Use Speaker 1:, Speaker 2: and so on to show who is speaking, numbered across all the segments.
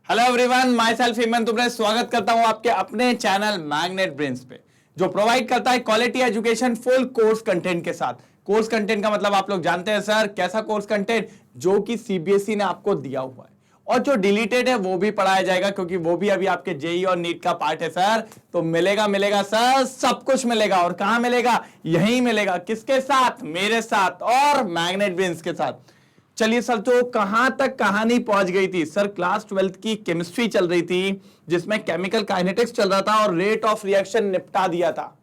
Speaker 1: Hello everyone, myself Hemant तुमरे स्वागत करता हूं आपके अपने चैनल मैग्नेट ब्रेन्स पे, जो प्रोवाइड करता है quality education full course content के साथ। कोर्स कंटेंट का मतलब आप लोग जानते हैं सर, कैसा कोर्स कंटेंट? जो कि सीबीएसई ने आपको दिया हुआ है और जो डिलीटेड है वो भी पढ़ाया जाएगा, क्योंकि वो भी अभी आपके जेई और नीट का पार्ट है सर। तो मिलेगा सर, सब कुछ मिलेगा। और कहां मिलेगा? यहीं मिलेगा। किसके साथ? मेरे साथ और मैग्नेट ब्रेन्स के साथ। चलिए सर, तो कहां तक कहानी पहुंच गई थी सर? क्लास 12th की केमिस्ट्री चल रही थी, जिसमें केमिकल काइनेटिक्स चल रहा था और रेट ऑफ रिएक्शन निपटा दिया था।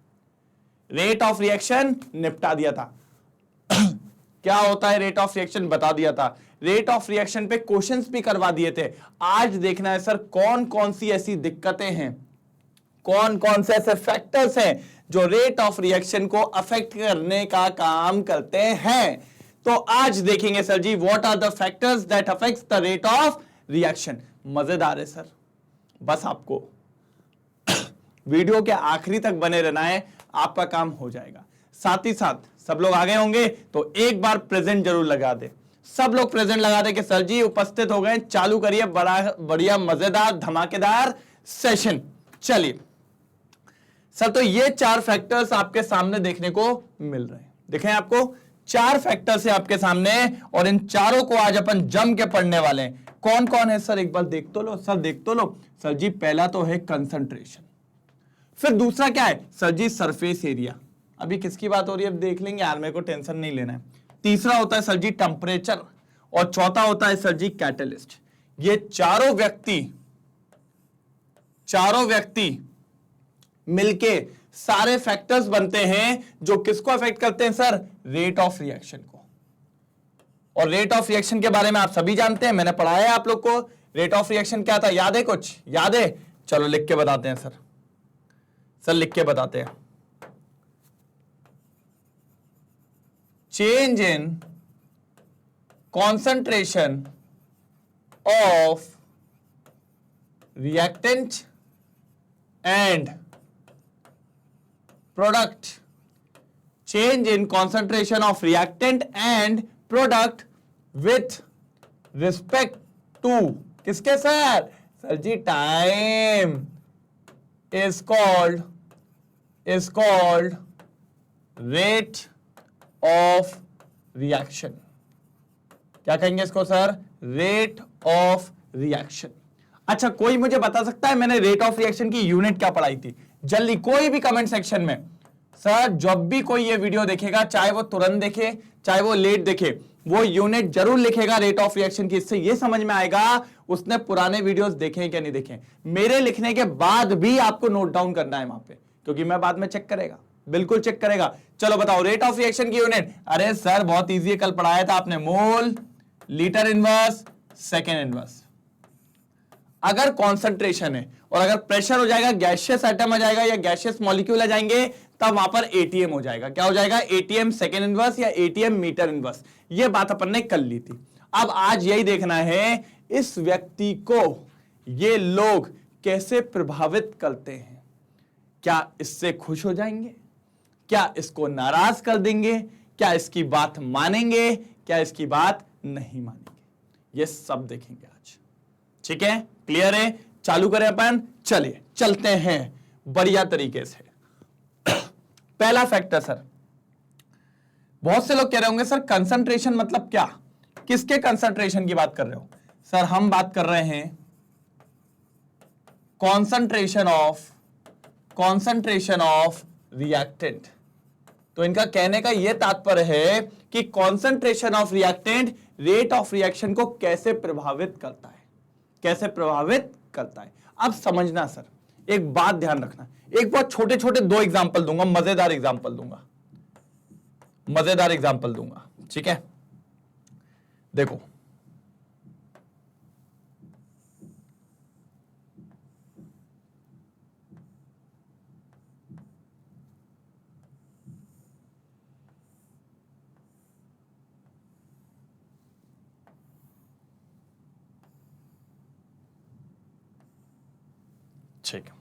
Speaker 1: रेट ऑफ रिएक्शन निपटा दिया था। क्या होता है रेट ऑफ रिएक्शन बता दिया था। रेट ऑफ रिएक्शन पे क्वेश्चंस भी करवा दिए थे। आज देखना है सर कौन कौन सी ऐसी दिक्कतें हैं, कौन कौन से ऐसे फैक्टर्स हैं जो रेट ऑफ रिएक्शन को अफेक्ट करने का काम करते हैं। तो आज देखेंगे sir ji, what are the factors that affects the rate of reaction. मजेदार है सर, बस आपको वीडियो के आखिरी तक बने रहना है, आपका काम हो जाएगा। साथ ही साथ सब लोग आ गए होंगे तो एक बार प्रेजेंट जरूर लगा दे। सब लोग प्रेजेंट लगा दे कि सर जी उपस्थित हो गए। चालू करिए बड़ा बढ़िया मजेदार धमाकेदार सेशन। चलिए सर, तो ये 4 फैक्टर्स आपके सामने देखने को मिल रहे हैं। दिखें आपको 4 फैक्टर्स है आपके सामने, और इन चारों को आज अपन जम के पढ़ने वाले हैं। कौन कौन है सर? एक बार देख तो लो सर, देख तो लो सर जी। पहला तो है कंसंट्रेशन, फिर दूसरा क्या है सर जी? Surface area. अभी किसकी बात हो रही है अब देख लेंगे यार, मेरे को टेंशन नहीं लेना है। तीसरा होता है सर जी टेम्परेचर, और चौथा होता है सर जी कैटलिस्ट। ये चारों व्यक्ति मिलके सारे फैक्टर्स बनते हैं जो किसको अफेक्ट करते हैं सर? रेट ऑफ रिएक्शन को। और रेट ऑफ रिएक्शन के बारे में आप सभी जानते हैं, मैंने पढ़ाया है आप लोग को। रेट ऑफ रिएक्शन क्या था, याद है? कुछ याद है? चलो लिख के बताते हैं सर। सर लिख के बताते हैं। Change in concentration of reactant and product, change in concentration of reactant and product with respect to किसके sir? Sir ji time is called rate of reaction। क्या कहेंगे इसको सर? Rate of reaction. अच्छा, कोई मुझे बता सकता है मैंने रेट ऑफ रिएक्शन की यूनिट क्या पढ़ाई थी? जल्दी कोई भी कमेंट सेक्शन में। सर जब भी कोई ये वीडियो देखेगा, चाहे वो तुरंत देखे चाहे वो लेट देखे, वो यूनिट जरूर लिखेगा रेट ऑफ रिएक्शन की। इससे ये समझ में आएगा उसने पुराने वीडियोस देखे हैं क्या नहीं देखे। मेरे लिखने के बाद भी आपको नोट डाउन करना है वहां पे, क्योंकि मैं बाद में चेक करेगा, बिल्कुल चेक करेगा। चलो बताओ रेट ऑफ रिएक्शन की यूनिट। अरे सर बहुत ईजी है, कल पढ़ाया था आपने। मोल, लीटर इनवर्स, सेकेंड इनवर्स। अगर कॉन्सेंट्रेशन है और अगर प्रेशर हो जाएगा, गैसियस आइटम आ जाएगा या गैसियस मॉलिक्यूल आ जाएंगे, तब वहां पर एटीएम हो जाएगा। क्या हो जाएगा? एटीएम सेकेंड इनवर्स या एटीएम मीटर इनवर्स। ये बात अपन ने कर ली थी। अब आज यही देखना है इस व्यक्ति को ये लोग कैसे प्रभावित करते हैं। क्या इससे खुश हो जाएंगे? क्या इसको नाराज कर देंगे? क्या इसकी बात मानेंगे? क्या इसकी बात नहीं मानेंगे? ये सब देखेंगे आज। ठीक है, क्लियर है? चालू करें अपन। चलिए चलते हैं बढ़िया तरीके से। पहला फैक्टर सर, बहुत से लोग कह रहे होंगे सर कंसंट्रेशन मतलब क्या? किसके कंसंट्रेशन की बात कर रहे हो सर? हम बात कर रहे हैं कॉन्सेंट्रेशन ऑफ रिएक्टेंट। तो इनका कहने का यह तात्पर्य है कि concentration of reactant rate of reaction को कैसे प्रभावित करता है, कैसे प्रभावित करता है। अब समझना सर, एक बात ध्यान रखना। एक बहुत छोटे छोटे 2 एग्जांपल दूंगा, मजेदार एग्जांपल दूंगा। ठीक है, देखो ठीक है,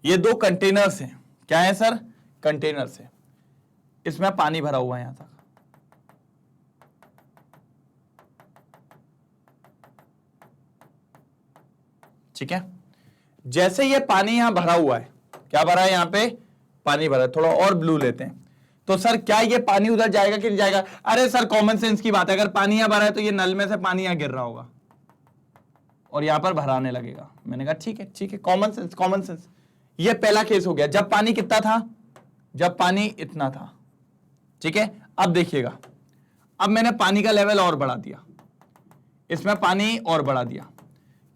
Speaker 1: ये 2 कंटेनर्स हैं। क्या है सर? कंटेनर्स है। इसमें पानी भरा हुआ है यहां तक। ठीक है। जैसे ये पानी यहां भरा हुआ है, क्या भरा है यहां पे, पानी भरा है। थोड़ा और ब्लू लेते हैं, तो सर क्या ये पानी उधर जाएगा कि नहीं जाएगा? अरे सर कॉमन सेंस की बात है, अगर पानी यहां भरा है तो ये नल में से पानी यहां गिर रहा होगा और यहां पर भराने लगेगा। मैंने कहा ठीक है ठीक है, कॉमन सेंस कॉमन सेंस। ये पहला केस हो गया, जब पानी कितना था, जब पानी इतना था, ठीक है। अब देखिएगा, अब मैंने पानी का लेवल और बढ़ा दिया, इसमें पानी और बढ़ा दिया,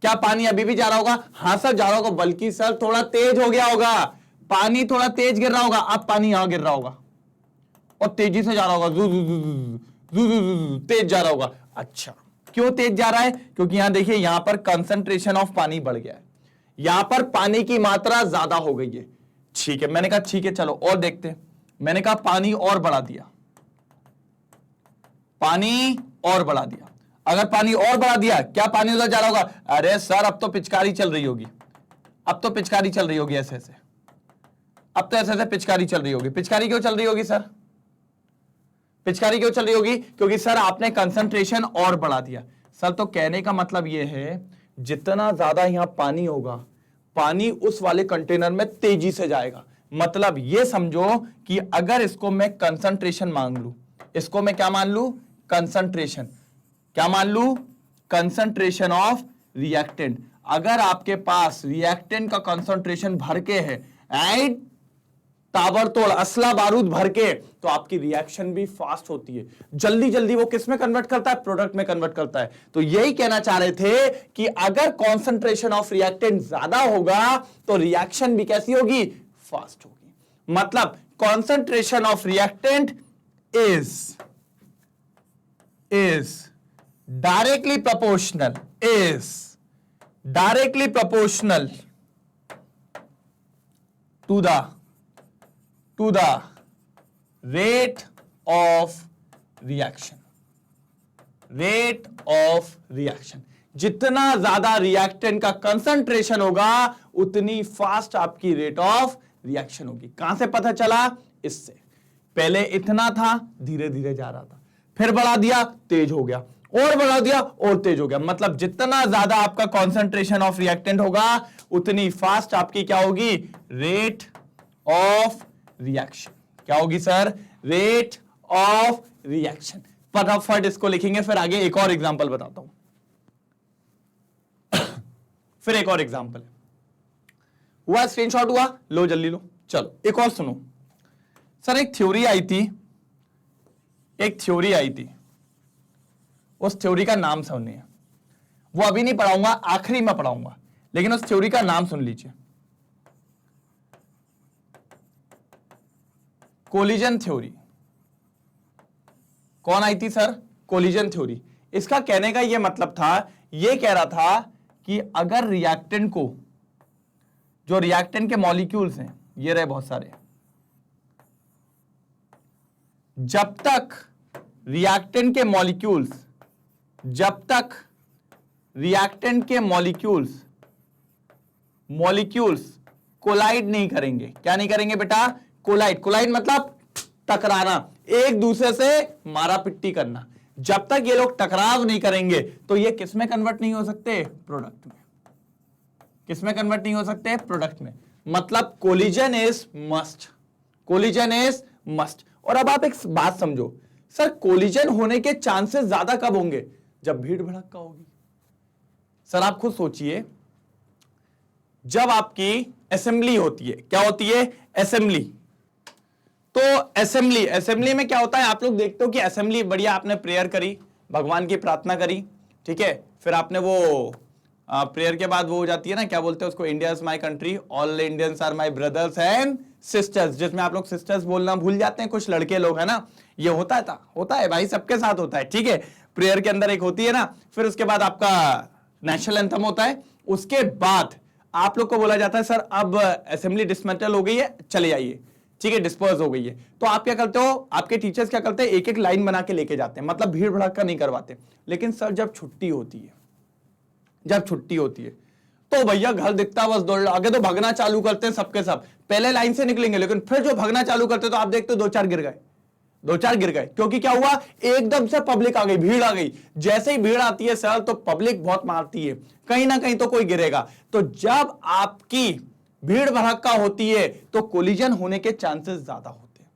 Speaker 1: क्या पानी अभी भी जा रहा होगा? हाँ सर जा रहा होगा, बल्कि सर थोड़ा तेज हो गया होगा, पानी थोड़ा तेज गिर रहा होगा। अब पानी यहां गिर रहा होगा और तेजी से जा रहा होगा, तेज जा रहा होगा। अच्छा, क्यों तेज जा रहा है? क्योंकि यहां देखिए, यहां पर कंसंट्रेशन ऑफ पानी बढ़ गया है, यहां पर पानी की मात्रा ज्यादा हो गई है। ठीक है, मैंने कहा ठीक है चलो और देखते हैं। मैंने कहा पानी और बढ़ा दिया, पानी और बढ़ा दिया। अगर पानी और बढ़ा दिया, क्या पानी उधर जा रहा होगा? अरे सर अब तो पिचकारी चल रही होगी, अब तो पिचकारी चल रही होगी ऐसे ऐसे, अब तो ऐसे ऐसे पिचकारी चल रही होगी। पिचकारी क्यों चल रही होगी सर? पिचकारी क्यों चल रही होगी? क्योंकि सर आपने कंसंट्रेशन और बढ़ा दिया। सर तो कहने का मतलब यह है, जितना ज्यादा यहां पानी होगा, पानी उस वाले कंटेनर में तेजी से जाएगा। मतलब यह समझो कि अगर इसको मैं कंसंट्रेशन मान लू, इसको मैं क्या मान लू? कंसंट्रेशन। क्या मान लू? Concentration of reactant. अगर आपके पास रिएक्टेंट का कंसंट्रेशन भर के है, राइट, ताबड़तोड़ असला बारूद भर के, तो आपकी रिएक्शन भी फास्ट होती है, जल्दी जल्दी वो किस में कन्वर्ट करता है? प्रोडक्ट में कन्वर्ट करता है। तो यही कहना चाह रहे थे कि अगर कॉन्सेंट्रेशन ऑफ रिएक्टेंट ज्यादा होगा तो रिएक्शन भी कैसी होगी? फास्ट होगी। मतलब concentration of reactant is directly proportional to the rate of reaction। जितना ज्यादा रिएक्टेंट का कंसंट्रेशन होगा, उतनी फास्ट आपकी रेट ऑफ रिएक्शन होगी। कहां से पता चला? इससे। पहले इतना था, धीरे धीरे जा रहा था, फिर बढ़ा दिया, तेज हो गया, और बढ़ा दिया और तेज हो गया। मतलब जितना ज्यादा आपका कंसंट्रेशन ऑफ रिएक्टेंट होगा, उतनी फास्ट आपकी क्या होगी? Rate of reaction. क्या होगी सर? Rate of reaction. फटाफट इसको लिखेंगे, फिर आगे एक और एग्जांपल बताता हूं। फिर एक और एग्जांपल हुआ, स्क्रीनशॉट हुआ, लो जल्दी लो। चलो एक और सुनो सर। एक थ्योरी आई थी, उस थ्योरी का नाम सुनिए। वो अभी नहीं पढ़ाऊंगा, आखिरी में पढ़ाऊंगा, लेकिन उस थ्योरी का नाम सुन लीजिए। Collision theory. कौन आई थी सर? Collision theory. इसका कहने का यह मतलब था, यह कह रहा था कि अगर रिएक्टेंट को, जो रिएक्टेंट के मॉलिक्यूल्स हैं, ये रहे बहुत सारे, जब तक रिएक्टेंट के मॉलिक्यूल्स कोलाइड नहीं करेंगे। क्या नहीं करेंगे बेटा? कोलाइड मतलब टकराना, एक दूसरे से मारा पिट्टी करना। जब तक ये लोग टकराव नहीं करेंगे तो ये किस में कन्वर्ट नहीं हो सकते? प्रोडक्ट में। किस में कन्वर्ट नहीं हो सकते? प्रोडक्ट में। मतलब कोलिजन इज मस्ट। और अब आप एक बात समझो सर, कोलिजन होने के चांसेस ज्यादा कब होंगे? जब भीड़ भड़क्का होगी। सर आप खुद सोचिए, जब आपकी असेंबली होती है, क्या होती है? असेंबली। तो असेंबली में क्या होता है? आप लोग देखते हो कि असेंबली बढ़िया, आपने प्रेयर करी, भगवान की प्रार्थना करी, ठीक है, फिर आपने वो प्रेयर के बाद वो हो जाती है ना, क्या बोलते हैं उसको? India is my country, all Indians are my brothers and sisters, जिसमें आप लोग सिस्टर्स बोलना भूल जाते हैं, कुछ लड़के लोग है ना। ये होता है भाई, सबके साथ होता है, ठीक है। प्रेयर के अंदर एक होती है ना, फिर उसके बाद आपका नेशनल एंथम होता है, उसके बाद आप लोग को बोला जाता है सर अब असेंबली डिसमेंटल हो गई है, चले जाइए, ठीक है, डिस्पर्स हो गई है। तो आप क्या करते हो? आपके टीचर्स क्या करते हैं? एक एक लाइन बना के लेके जाते हैं, मतलब भीड़ भड़क्का नहीं करवाते। लेकिन सर जब छुट्टी होती है तो भैया घर दिखता बस दौड़, आगे तो भगना चालू करते हैं सबके सब। पहले लाइन से निकलेंगे, लेकिन फिर जो भगना चालू करते तो आप देखते हो 2-4 गिर गए। दो चार गिर गए, क्योंकि क्या हुआ, एकदम से पब्लिक आ गई, भीड़ आ गई। जैसे ही भीड़ आती है सर तो पब्लिक बहुत मारती है, कहीं ना कहीं तो कोई गिरेगा। तो जब आपकी भीड़ भड़का होती है तो कोलिजन होने के चांसेस ज्यादा होते हैं,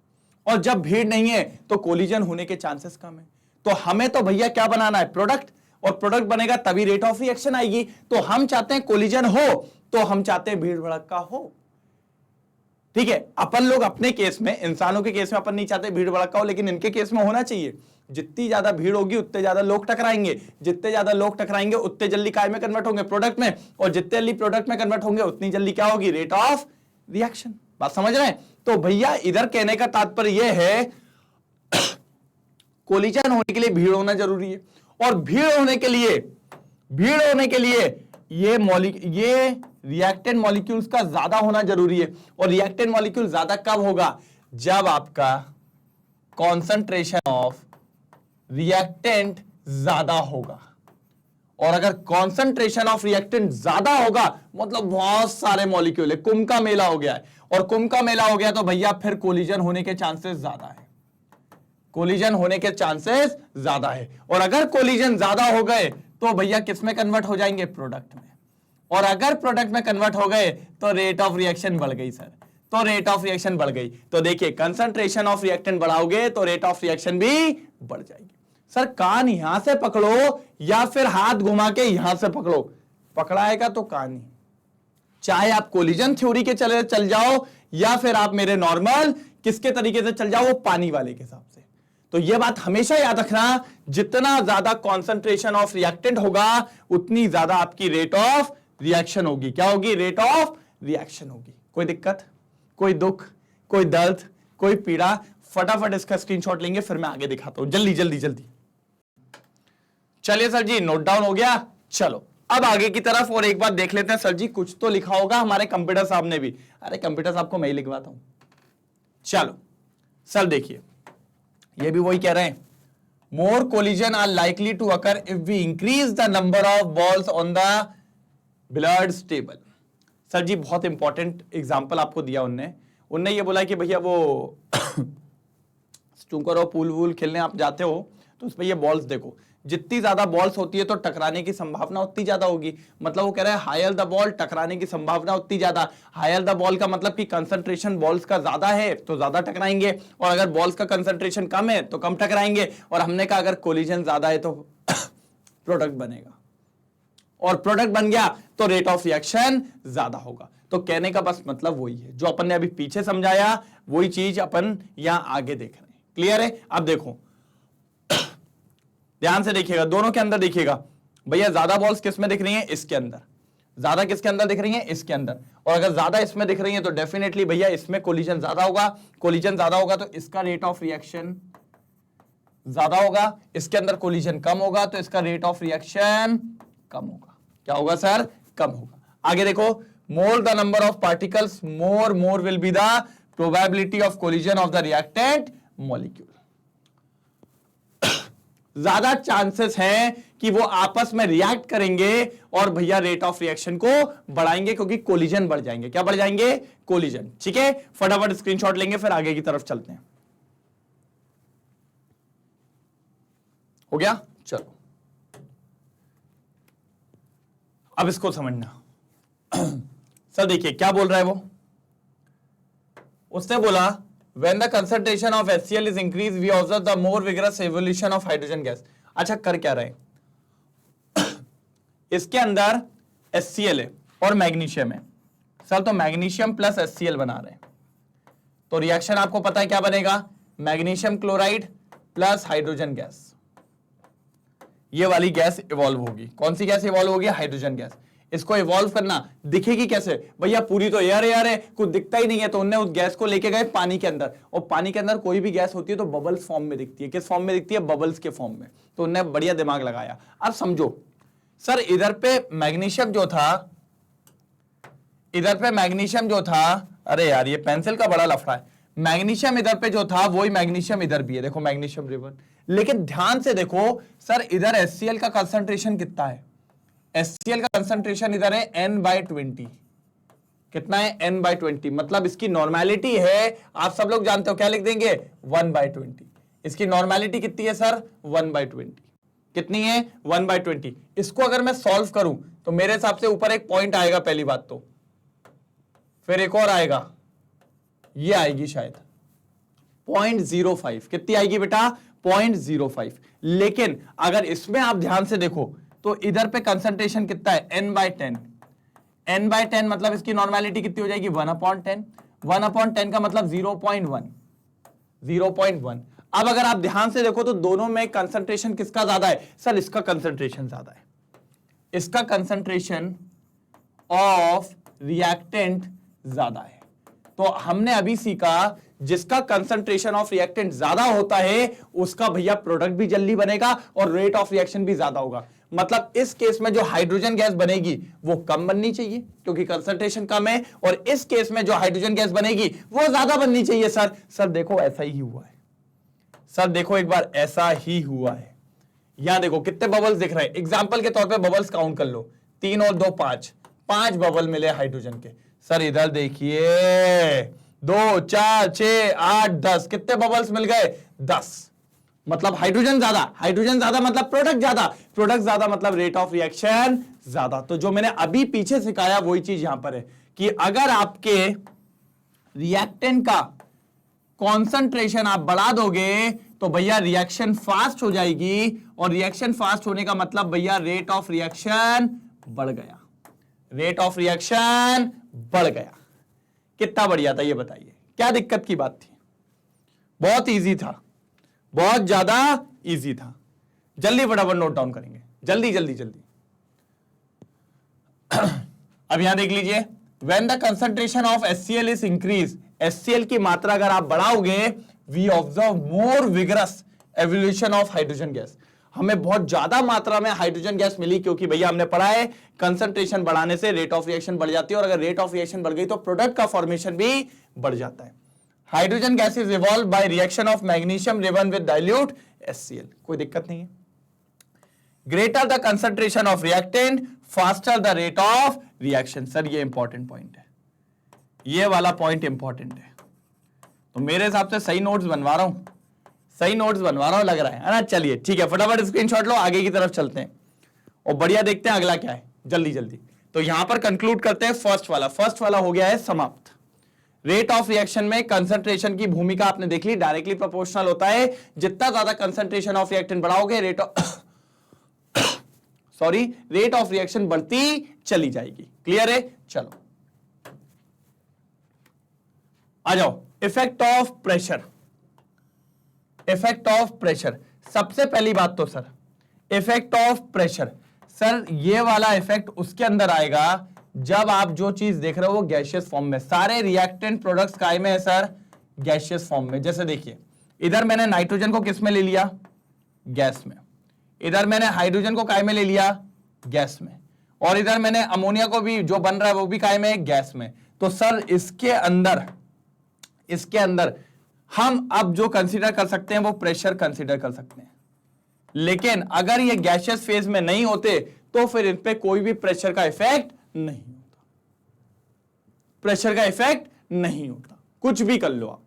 Speaker 1: और जब भीड़ नहीं है तो कोलिजन होने के चांसेस कम है। तो हमें तो भैया क्या बनाना है, प्रोडक्ट, और प्रोडक्ट बनेगा तभी रेट ऑफ रिएक्शन आएगी। तो हम चाहते हैं कोलिजन हो, तो हम चाहते हैं भीड़ भड़का हो। ठीक है, अपन लोग अपने केस में, इंसानों के केस में अपन नहीं चाहते भीड़ भड़का हो, लेकिन इनके केस में होना चाहिए। जितनी ज्यादा भीड़ होगी उतने ज्यादा लोग टकराएंगे, जितने ज्यादा लोग टकराएंगे उतने जल्दी काय में कन्वर्ट होंगे, प्रोडक्ट में, और जितने जल्दी प्रोडक्ट में कन्वर्ट होंगे उतनी जल्दी क्या होगी, रेट ऑफ रिएक्शन। बात समझ रहे हैं? तो भैया इधर कहने का तात्पर्य यह है कोलिजन होने के लिए भीड़ होना जरूरी है, और भीड़ होने के लिए ये रिएक्टेंट मॉलिक्यूल्स का ज्यादा होना जरूरी है। और रिएक्टेंट मॉलिक्यूल ज्यादा कब होगा, जब आपका कॉन्सेंट्रेशन ऑफ रिएक्टेंट ज्यादा होगा। और अगर कॉन्सेंट्रेशन ऑफ रिएक्टेंट ज्यादा होगा मतलब बहुत सारे मॉलिक्यूल है, कुंभ का मेला हो गया है, और कुंभ का मेला हो गया तो भैया फिर कोलिजन होने के चांसेस ज्यादा है, कोलिजन होने के चांसेस ज्यादा है। और अगर कोलिजन ज्यादा हो गए तो भैया किस में कन्वर्ट हो जाएंगे, प्रोडक्ट में। और अगर प्रोडक्ट में कन्वर्ट हो गए तो रेट ऑफ रिएक्शन बढ़ गई सर, तो रेट ऑफ रिएक्शन बढ़ गई। तो देखिए कंसंट्रेशन ऑफ रिएक्टेंट बढ़ाओगे तो रेट ऑफ रिएक्शन भी बढ़ जाएगी। सर कान यहां से पकड़ो या फिर हाथ घुमा के यहां से पकड़ो, पकड़ाएगा तो कान ही। चाहे आप कोलिजन थ्योरी के चल जाओ या फिर आप मेरे नॉर्मल किसके तरीके से चल जाओ, वो पानी वाले के हिसाब से। तो यह बात हमेशा याद रखना, जितना ज्यादा कॉन्सेंट्रेशन ऑफ रिएक्टेंट होगा उतनी ज्यादा आपकी रेट ऑफ रिएक्शन होगी। क्या होगी, रेट ऑफ रिएक्शन होगी। कोई दिक्कत, कोई दुख, कोई दर्द, कोई पीड़ा, फटाफट इसका स्क्रीनशॉट लेंगे फिर मैं आगे दिखाता हूं, जल्दी जल्दी जल्दी। चलिए सर जी, नोट डाउन हो गया। चलो अब आगे की तरफ और एक बार देख लेते हैं। सर जी कुछ तो लिखा होगा हमारे कंप्यूटर साहब ने भी। अरे कंप्यूटर साहब को मैं ही लिखवाता हूं। चलो सर देखिए, ये भी वही कह रहे हैं, more collision are likely to occur if we increase the number of balls on the billiards table. Sir जी बहुत इंपॉर्टेंट एग्जांपल आपको दिया उनने ये बोला कि भैया वो स्नूकर और पूल वूल खेलने आप जाते हो तो उसमें ये बॉल्स देखो, जितनी ज्यादा बॉल्स होती है तो टकराने की संभावना उतनी ज्यादा होगी। मतलब वो कह रहा है हायर द बॉल, टकराने की संभावना उतनी ज्यादा। हायर द बॉल का मतलब कि कंसंट्रेशन बॉल्स का ज्यादा है तो ज्यादा टकराएंगे, और अगर बॉल्स का कंसंट्रेशन कम है तो कम टकराएंगे। और हमने कहा अगर कोलिजन ज्यादा है तो प्रोडक्ट बनेगा, और प्रोडक्ट बन गया तो रेट ऑफ रिएक्शन ज्यादा होगा। तो कहने का बस मतलब वही है जो अपन ने अभी पीछे समझाया, वही चीज अपन यहां आगे देख रहे हैं। क्लियर है? अब देखो ध्यान से देखिएगा, दोनों के अंदर देखिएगा भैया, ज्यादा बॉल्स किस में दिख रही हैं, इसके अंदर। ज्यादा किसके अंदर दिख रही हैं, इसके अंदर। और अगर ज्यादा इसमें दिख रही हैं तो डेफिनेटली भैया इसमें कोलिजन ज्यादा होगा। कोलिजन ज्यादा होगा तो इसका रेट ऑफ रिएक्शन ज्यादा होगा, इसके अंदर कोलिजन कम होगा तो इसका रेट ऑफ रिएक्शन कम होगा। क्या होगा सर, कम होगा। आगे देखो, more the number of particles more will be the probability of collision of the reactant molecule. ज्यादा चांसेस हैं कि वो आपस में रिएक्ट करेंगे और भैया रेट ऑफ रिएक्शन को बढ़ाएंगे, क्योंकि कोलिजन बढ़ जाएंगे। क्या बढ़ जाएंगे, कोलिजन। ठीक है, फटाफट स्क्रीनशॉट लेंगे फिर आगे की तरफ चलते हैं। हो गया? चलो अब इसको समझना। सर देखिए क्या बोल रहा है वो, उसने बोला when the concentration of HCl is increased we observe the more vigorous evolution of hydrogen gas। अच्छा कर क्या रहे हैं, इसके अंदर HCl है और मैग्नीशियम है। सर तो मैग्नीशियम प्लस HCl बना रहे हैं तो रिएक्शन आपको पता है क्या बनेगा, magnesium chloride plus hydrogen gas. ये वाली गैस इवॉल्व होगी। कौन सी गैस इवॉल्व होगी, हाइड्रोजन गैस। इसको इवॉल्व करना दिखेगी कैसे, भैया पूरी तो एयर एयर है, कुछ दिखता ही नहीं है। तो उन्होंने उस गैस को लेके गए पानी के अंदर, और पानी के अंदर कोई भी गैस होती है तो बबल्स फॉर्म में दिखती है। किस फॉर्म में दिखती है, बबल्स के फॉर्म में। तो उन्होंने बढ़िया दिमाग लगाया। अब समझो सर, इधर पे मैग्नीशियम जो था, अरे यार ये पेंसिल का बड़ा लफड़ा है। मैग्नीशियम इधर पे जो था वही मैग्नीशियम इधर भी है, देखो मैग्नीशियम रिबन। लेकिन ध्यान से देखो सर, इधर HCl का कंसंट्रेशन कितना है, HCl का कंसंट्रेशन इधर है N/20। कितना है, N/20। मतलब इसकी नॉर्मेलिटी है, आप सब लोग जानते हो, क्या लिख देंगे, 1/20। इसकी नॉर्मेलिटी कितनी है सर 1/20। कितनी है 1/20। इसको अगर मैं सॉल्व करूं तो मेरे हिसाब से ऊपर एक पॉइंट आएगा पहली बात तो, फिर एक और आएगा, ये आएगी शायद 0.05। कितनी आएगी बेटा 0.05। लेकिन अगर इसमें आप ध्यान से देखो तो इधर पे कंसंट्रेशन कितना है n/10। n/10 मतलब इसकी नॉर्मेलिटी कितनी हो जाएगी 1/10। 1/10 का मतलब 0.1। 0.1। अब अगर आप ध्यान से देखो तो दोनों में कंसंट्रेशन किसका ज्यादा है सर, इसका कंसंट्रेशन ज्यादा है। इसका कंसंट्रेशन ऑफ रिएक्टेंट ज्यादा है। तो हमने अभी सीखा जिसका कंसंट्रेशन ऑफ रिएक्टेंट ज्यादा होता है उसका भैया प्रोडक्ट भी जल्दी बनेगा और रेट ऑफ रिएक्शन भी ज्यादा होगा। मतलब इस केस में जो हाइड्रोजन गैस बनेगी वो कम बननी चाहिए क्योंकि कंसंट्रेशन कम है, और इस केस में जो हाइड्रोजन गैस बनेगी वो ज्यादा बननी चाहिए। सर देखो ऐसा ही हुआ है। सर देखो एक बार ऐसा ही हुआ है। यहां देखो कितने बबल्स दिख रहे हैं। एग्जांपल के तौर पे बबल्स काउंट कर लो, 3 और 2 5, 5 बबल मिले हाइड्रोजन के। सर इधर देखिए 2 4 6 8 10, कितने बबल्स मिल गए 10। मतलब हाइड्रोजन ज्यादा मतलब प्रोडक्ट ज्यादा मतलब रेट ऑफ रिएक्शन ज्यादा। तो जो मैंने अभी पीछे सिखाया वही चीज यहां पर है कि अगर आपके रिएक्टेंट का कॉन्सेंट्रेशन आप बढ़ा दोगे तो भैया रिएक्शन फास्ट हो जाएगी, और रिएक्शन फास्ट होने का मतलब भैया रेट ऑफ रिएक्शन बढ़ गया। रेट ऑफ रिएक्शन बढ़ गया। कितना बढ़िया था ये बताइए, क्या दिक्कत की बात थी? बहुत इजी था, बहुत ज्यादा इजी था। जल्दी फटाफट नोट डाउन करेंगे, जल्दी जल्दी जल्दी। अब यहां देख लीजिए, when the concentration of HCl is increase, HCl की मात्रा अगर आप बढ़ाओगे, we observe more vigorous evolution of hydrogen gas. हमें बहुत ज्यादा मात्रा में हाइड्रोजन गैस मिली क्योंकि भैया हमने पढ़ा है कंसंट्रेशन बढ़ाने से रेट ऑफ रिएक्शन बढ़ जाती है, और अगर रेट ऑफ रिएक्शन बढ़ गई तो प्रोडक्ट का फॉर्मेशन भी बढ़ जाता है। Hydrogen gas is evolve by reaction of magnesium ribbon with dilute HCl। कोई दिक्कत नहीं है। Greater the concentration of reactant faster the rate of reaction. Sir ये इंपॉर्टेंट पॉइंट है, ये वाला पॉइंट इंपॉर्टेंट है। तो मेरे हिसाब से सही नोट्स बनवा रहा हूं, लग रहा है ना। चलिए ठीक है, फटाफट स्क्रीनशॉट लो, आगे की तरफ चलते हैं और बढ़िया देखते हैं अगला क्या है, जल्दी जल्दी। तो यहां पर कंक्लूड करते हैं फर्स्ट वाला हो गया है समाप्त। रेट ऑफ रिएक्शन में कंसंट्रेशन की भूमिका आपने देख ली, डायरेक्टली प्रोपोर्शनल होता है। जितना ज्यादा कंसंट्रेशन ऑफ रिएक्टेंट बढ़ाओगे रेट ऑफ रिएक्शन बढ़ती चली जाएगी। क्लियर है? चलो आ जाओ। Effect of pressure. सबसे पहली बात तो sir effect of pressure, sir ये वाला इफेक्ट उसके अंदर आएगा जब आप जो चीज देख रहे हो वो गैसियस फॉर्म में। सारे रिएक्टेंट प्रोडक्ट्स काय में है सर, गैसियस फॉर्म में। जैसे देखिए इधर मैंने नाइट्रोजन को किस में ले लिया, गैस में। इधर मैंने हाइड्रोजन को काय में ले लिया, गैस में। और इधर मैंने अमोनिया को भी जो बन रहा है वो भी काय में, गैस में। तो सर इसके अंदर हम अब जो कंसीडर कर सकते हैं वो प्रेशर कंसीडर कर सकते हैं। लेकिन अगर ये गैसियस फेज में नहीं होते तो फिर इन पे कोई भी प्रेशर का इफेक्ट नहीं होता। कुछ भी कर लो आप,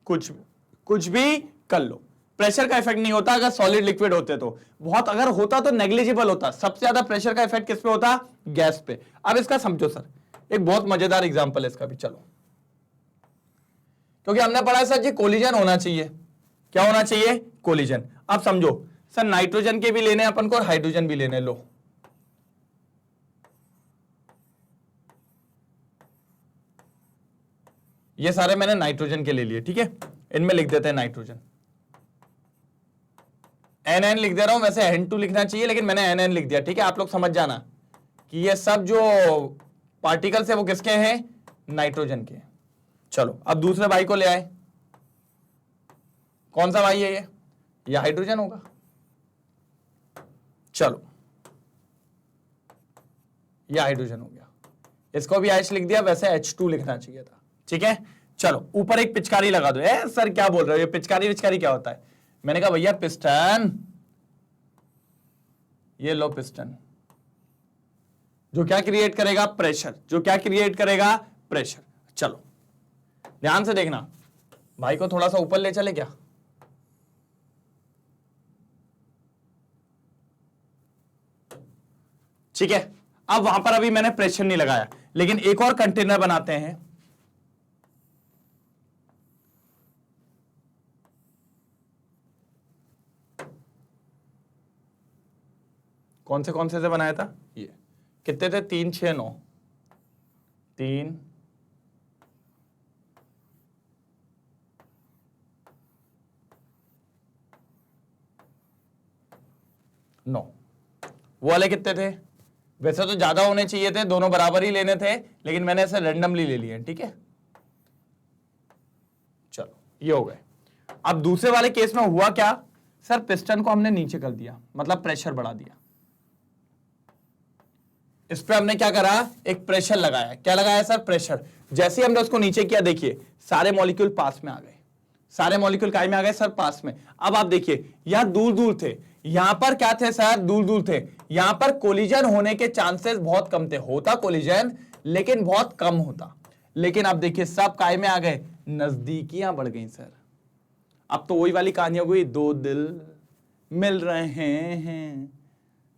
Speaker 1: कुछ भी कर लो, प्रेशर का इफेक्ट नहीं होता। अगर सॉलिड लिक्विड होते तो बहुत, अगर होता तो नेग्लिजिबल होता। सबसे ज्यादा प्रेशर का इफेक्ट किस पे होता, गैस पे। अब इसका समझो सर, एक बहुत मजेदार एग्जांपल है इसका भी। चलो, क्योंकि हमने पढ़ा सर जी कोलिजन होना चाहिए। क्या होना चाहिए, कोलिजन। अब समझो सर, नाइट्रोजन के भी लेने अपन को और हाइड्रोजन भी लेने। लो ये सारे मैंने नाइट्रोजन के ले लिए, ठीक है। इनमें लिख देते हैं नाइट्रोजन, NN लिख दे रहा हूं। वैसे N2 लिखना चाहिए लेकिन मैंने NN लिख दिया, ठीक है। आप लोग समझ जाना कि ये सब जो पार्टिकल्स है वो किसके हैं, नाइट्रोजन के। चलो अब दूसरे भाई को ले आए। कौन सा भाई है ये हाइड्रोजन होगा। चलो ये हाइड्रोजन हो गया, इसको भी H लिख दिया। वैसे H2 लिखना चाहिए था, ठीक है। चलो ऊपर एक पिचकारी लगा दो। सर क्या बोल रहे हो, ये पिचकारी क्या होता है? मैंने कहा भैया पिस्टन, ये लो पिस्टन, जो क्या क्रिएट करेगा, प्रेशर। चलो ध्यान से देखना, भाई को थोड़ा सा ऊपर ले चले क्या, ठीक है, अब वहां पर अभी मैंने प्रेशर नहीं लगाया, लेकिन एक और कंटेनर बनाते हैं। कौन से बनाया था? ये कितने थे? 3 6 9 3 9। वो वाले कितने थे? वैसे तो ज्यादा होने चाहिए थे, दोनों बराबर ही लेने थे, लेकिन मैंने ऐसे रैंडमली ले लिए। ठीक है, चलो ये हो गए। अब दूसरे वाले केस में हुआ क्या सर? पिस्टन को हमने नीचे कर दिया, मतलब प्रेशर बढ़ा दिया। इस पे हमने क्या करा? एक प्रेशर लगाया। क्या लगाया सर? प्रेशर। जैसे ही हमने उसको नीचे किया, देखिए सारे मॉलिक्यूल पास में आ गए। सारे मॉलिक्यूल काय में आ गए सर? पास में। अब आप देखिए यहां दूर दूर थे, यहां पर क्या थे सर? दूर दूर थे। यहां पर कोलिजन होने के चांसेस बहुत कम थे। होता कोलिजन, लेकिन बहुत कम होता। लेकिन अब देखिए सब काय में आ गए, नजदीकियां बढ़ गई सर। अब तो वही वाली कहानी हो गई, दो दिल मिल रहे हैं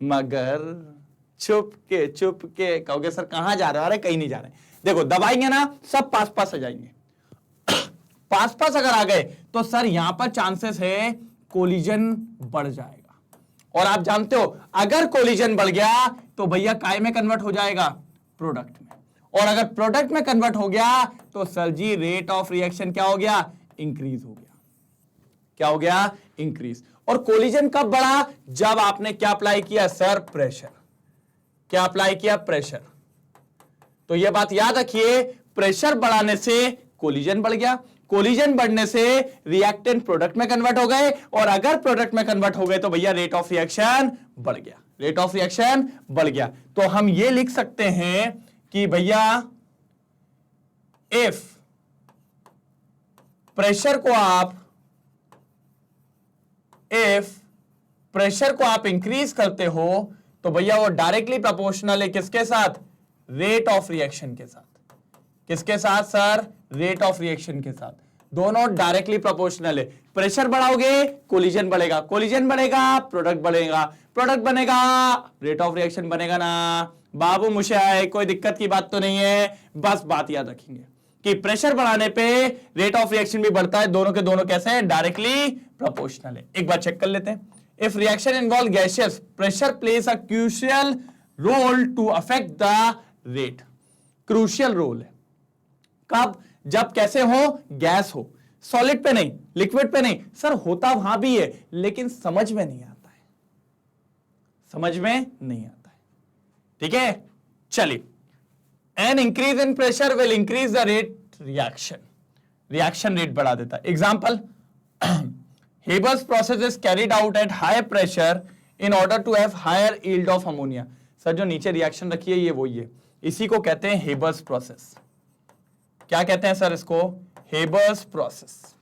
Speaker 1: मगर चुप के। कहोगे सर कहां जा रहे हो? अरे कहीं नहीं जा रहे। देखो दबाएंगे ना, सब पास पास आ जाएंगे। पास पास अगर आ गए तो सर यहां पर चांसेस है कोलिजन बढ़ जाएगा। और आप जानते हो अगर कोलिजन बढ़ गया तो भैया काय में कन्वर्ट हो जाएगा? प्रोडक्ट में। और अगर प्रोडक्ट में कन्वर्ट हो गया तो sir ji rate of reaction क्या हो गया? इंक्रीज हो गया। क्या हो गया? इंक्रीज। और कोलिजन कब बढ़ा? जब आपने क्या अप्लाई किया सर? प्रेशर। क्या अप्लाई किया? प्रेशर। तो यह बात याद रखिए, प्रेशर बढ़ाने से कोलिजन बढ़ गया, कोलिजन बढ़ने से रिएक्टेंट प्रोडक्ट में कन्वर्ट हो गए, और अगर प्रोडक्ट में कन्वर्ट हो गए तो भैया रेट ऑफ रिएक्शन बढ़ गया। रेट ऑफ रिएक्शन बढ़ गया। तो हम ये लिख सकते हैं कि भैया इफ प्रेशर को आप इंक्रीज करते हो तो भैया वो डायरेक्टली प्रोपोर्शनल है किसके साथ? रेट ऑफ रिएक्शन के साथ। किसके साथ सर? रेट ऑफ रिएक्शन के साथ। दोनों डायरेक्टली प्रोपोर्शनल है। प्रेशर बढ़ाओगे कोलिजन बढ़ेगा, कोलिजन बढ़ेगा प्रोडक्ट बढ़ेगा, प्रोडक्ट बनेगा रेट ऑफ रिएक्शन बनेगा ना। बाबू मुशाय कोई दिक्कत की बात तो नहीं है। बस बात याद रखेंगे कि प्रेशर बढ़ाने पे रेट ऑफ रिएक्शन भी बढ़ता है। दोनों के दोनों कैसे हैं? डायरेक्टली प्रोपोर्शनल है। एक बार चेक कर लेते हैं। If reaction involve gaseous, pressure plays a crucial role to affect the rate. Crucial role है। कब? जब कैसे हो? गैस हो। सॉलिड पे नहीं, लिक्विड पे नहीं सर, होता वहां भी है लेकिन समझ में नहीं आता है। समझ में नहीं आता है। ठीक है, चलिए। An increase in pressure will increase the rate reaction. Reaction rate बढ़ा देता है। Example, Haber's process is carried out at high pressure in order to have higher yield of ammonia. Sir जो नीचे रिएक्शन रखी है ये वही है, इसी को कहते हैं हेबर्स प्रोसेस। क्या कहते हैं सर इसको? Haber's process.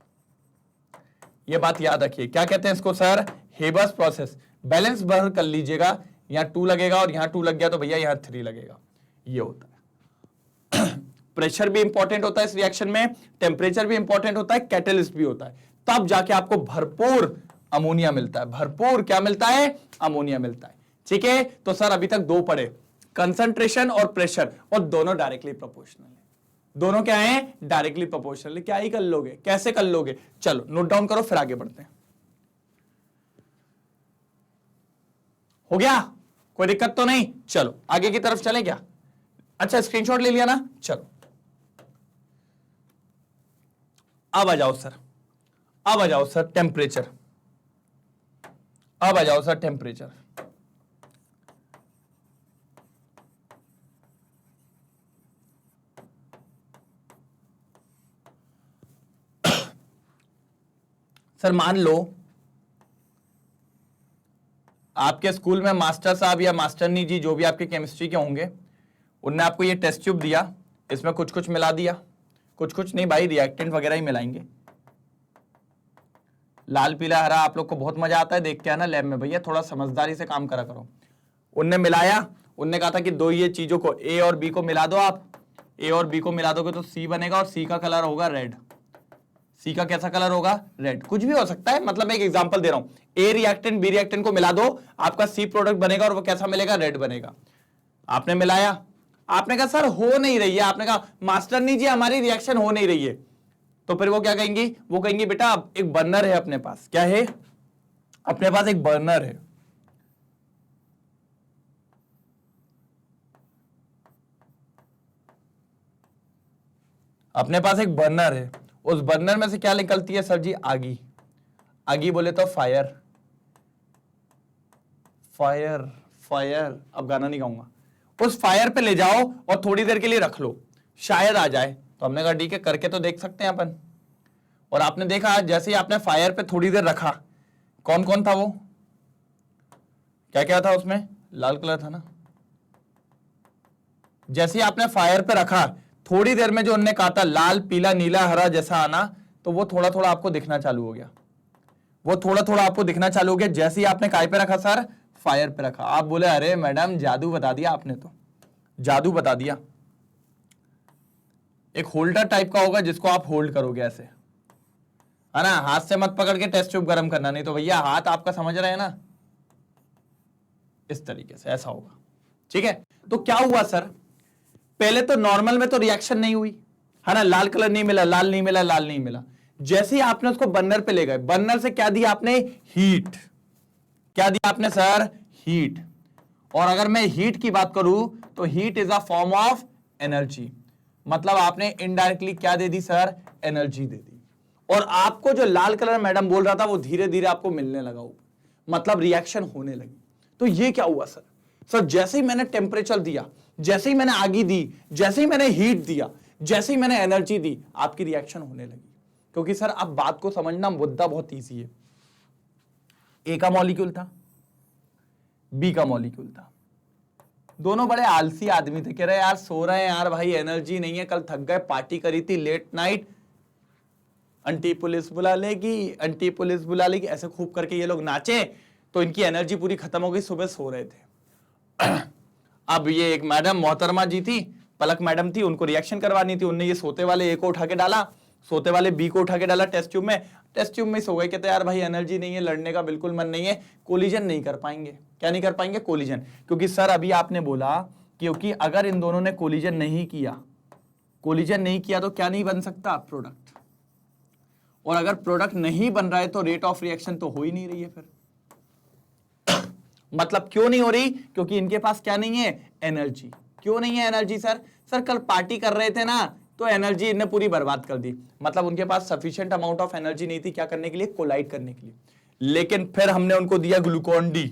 Speaker 1: ये बात याद रखिए, क्या कहते हैं इसको सर? Haber's process. बैलेंस भर कर लीजिएगा, यहां 2 लगेगा और यहां 2 लग गया तो भैया यहां 3 लगेगा। ये होता है। प्रेशर भी इंपॉर्टेंट होता है इस रिएक्शन में, टेम्परेचर भी इंपॉर्टेंट होता है, कैटलिस्ट भी होता है, तब जाके आपको भरपूर अमोनिया मिलता है। भरपूर क्या मिलता है? अमोनिया मिलता है। ठीक है, तो सर अभी तक 2 पढ़े, कंसंट्रेशन और प्रेशर, और दोनों डायरेक्टली प्रोपोर्शनल है। दोनों क्या है? Directly proportional. क्या ही कर लोगे? कैसे कर लोगे? चलो नोट डाउन करो, फिर आगे बढ़ते हैं। हो गया? कोई दिक्कत तो नहीं? चलो आगे की तरफ चले क्या? अच्छा स्क्रीनशॉट ले लिया ना? चलो अब आ जाओ सर, अब आ जाओ सर टेम्परेचर। अब आ जाओ सर टेम्परेचर। सर मान लो आपके स्कूल में मास्टर साहब या मास्टरनी जी जो भी आपके केमिस्ट्री के होंगे, उनने आपको ये टेस्ट ट्यूब दिया, इसमें कुछ कुछ मिला दिया, कुछ कुछ नहीं भाई, रिएक्टेंट वगैरह ही मिलाएंगे। लाल पीला हरा आप लोग को बहुत मजा आता है देख के आना लैब में, भैया थोड़ा समझदारी से काम करा करो। उनने मिलाया, उनने कहा था कि 2 ये चीजों को ए और बी को मिला दो, आप ए और बी को मिला दोगे तो सी बनेगा, और सी का कलर होगा रेड। सी का कैसा कलर होगा? रेड। कुछ भी हो सकता है, मतलब मैं एक एग्जांपल दे रहा हूं। ए रिएक्टेंट बी रिएक्टेंट को मिला दो, आपका सी प्रोडक्ट बनेगा और वो कैसा मिलेगा? रेड बनेगा। आपने मिलाया, आपने कहा सर हो नहीं रही है, आपने कहा मास्टरनी जी हमारी रिएक्शन हो नहीं रही है, तो फिर वो क्या कहेंगी, वो कहेंगी बेटा एक बर्नर है अपने पास, क्या है अपने पास, एक बर्नर है, अपने पास एक बर्नर है, उस बर्नर में से क्या निकलती है सर जी, आगी, आगी बोले तो फायर, फायर फायर, अब गाना नहीं गाऊंगा, उस फायर पे ले जाओ और थोड़ी देर के लिए रख लो, शायद आ जाए। तो हमने कहा ठीक है करके तो देख सकते हैं अपन, और आपने देखा जैसे ही आपने फायर पे थोड़ी देर रखा, कौन कौन था वो, क्या क्या था उसमें, लाल कलर था ना, जैसे ही आपने फायर पे रखा थोड़ी देर में जो उनने कहा था लाल पीला नीला हरा जैसा आना, तो वो थोड़ा थोड़ा आपको दिखना चालू हो गया, वो थोड़ा थोड़ा आपको दिखना चालू हो गया जैसे ही आपने काय पे रखा सर, फायर पे रखा। आप बोले अरे मैडम जादू बता दिया आपने, तो जादू बता दिया। एक होल्डर टाइप का होगा जिसको आप होल्ड करोगे ऐसे, है ना, हाथ से मत पकड़ के टेस्ट ट्यूब गर्म करना, नहीं तो भैया हाथ आपका समझ रहे हैं ना, इस तरीके से ऐसा होगा, ठीक है। तो क्या हुआ सर, पहले तो नॉर्मल में तो रिएक्शन नहीं हुई, है ना, लाल कलर नहीं मिला, लाल नहीं मिला, लाल नहीं मिला, जैसे ही आपने उसको बर्नर पे ले गए, बर्नर से क्या दिया आपने, हीट, क्या दिया आपने सर, हीट। और अगर मैं हीट की बात करूं तो heat is a form of energy, मतलब आपने इनडायरेक्टली क्या दे दी सर, एनर्जी दे दी। और आपको जो लाल कलर मैडम बोल रहा था वो धीरे धीरे आपको मिलने लगा, मतलब रिएक्शन होने लगी। तो ये क्या हुआ सर, सर जैसे ही मैंने टेम्परेचर दिया, जैसे ही मैंने आगी दी, जैसे ही मैंने हीट दिया, जैसे ही मैंने एनर्जी दी, आपकी रिएक्शन होने लगी। क्योंकि सर अब बात को समझना, मुद्दा बहुत ईजी है, ए का मॉलिक्यूल था, बी का मॉलिक्यूल था, दोनों बड़े आलसी आदमी थे, कह रहे यार सो रहे हैं यार भाई, एनर्जी नहीं है, कल थक गए, पार्टी करी थी लेट नाइट, अंटी पुलिस बुला लेगी, अंटी पुलिस बुला लेगी, ऐसे खूब करके ये लोग नाचे, तो इनकी एनर्जी पूरी खत्म हो गई, सुबह सो रहे थे। अब ये एक मैडम मोहतरमा जी थी, पलक मैडम थी, उनको रिएक्शन करवानी थी, उनने ये सोते वाले ए को उठा के डाला, सोते वाले बी को उठा के डाला टेस्ट ट्यूब में, टेस्ट ट्यूब में सो गए, कहते यार भाई एनर्जी नहीं है, लड़ने का बिल्कुल मन नहीं है, कोलिजन नहीं कर पाएंगे, क्या नहीं कर पाएंगे, कोलिजन। क्योंकि सर अभी आपने बोला क्योंकि अगर इन दोनों ने कोलिजन नहीं किया, कोलिजन नहीं किया तो क्या नहीं बन सकता, प्रोडक्ट, और अगर प्रोडक्ट नहीं बन रहा है तो रेट ऑफ रिएक्शन तो हो ही नहीं रही है फिर। मतलब क्यों नहीं हो रही, क्योंकि इनके पास क्या नहीं है, एनर्जी। क्यों नहीं है एनर्जी सर, सर कल पार्टी कर रहे थे ना, तो एनर्जी इन्हें पूरी बर्बाद कर दी, मतलब उनके पास सफिशिएंट अमाउंट ऑफ एनर्जी नहीं थी क्या करने के लिए, कोलाइड करने के लिए। लेकिन फिर हमने उनको दिया ग्लूकोन डी,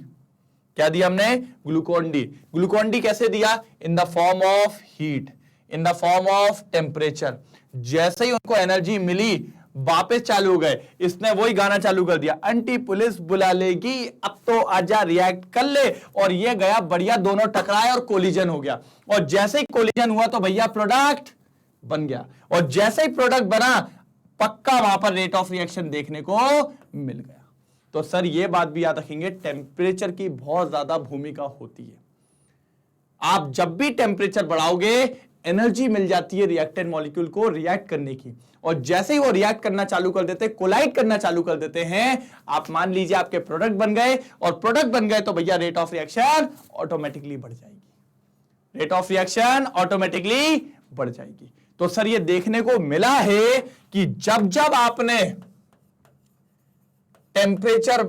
Speaker 1: क्या दिया हमने, ग्लूकोन डी। ग्लूकोन डी कैसे दिया, in the form of heat, in the form of temperature. जैसे ही उनको एनर्जी मिली वापस चालू हो गए, इसने वही गाना चालू कर दिया, अंटी पुलिस बुला लेगी, अब तो आजा रिएक्ट कर ले, और ये गया बढ़िया, दोनों टकराए और कोलिजन हो गया। और जैसे ही कोलिजन हुआ तो भैया प्रोडक्ट बन गया, और जैसे ही प्रोडक्ट बना पक्का वहां पर रेट ऑफ रिएक्शन देखने को मिल गया। तो सर ये बात भी याद रखेंगे, टेम्परेचर की बहुत ज्यादा भूमिका होती है। आप जब भी टेम्परेचर बढ़ाओगे एनर्जी मिल जाती है रिएक्टेंट मॉलिक्यूल को रिएक्ट करने की, और जैसे ही वो रिएक्ट करना चालू कर देते, कोलाइड करना चालू कर देते हैं, आप मान लीजिए आपके प्रोडक्ट बन गए, और प्रोडक्ट बन गए तो भैया रेट ऑफ रिएक्शन ऑटोमेटिकली बढ़ जाएगी, रेट ऑफ रिएक्शन ऑटोमेटिकली बढ़ जाएगी। तो सर ये देखने को मिला है कि जब जब आपने टेम्परेचर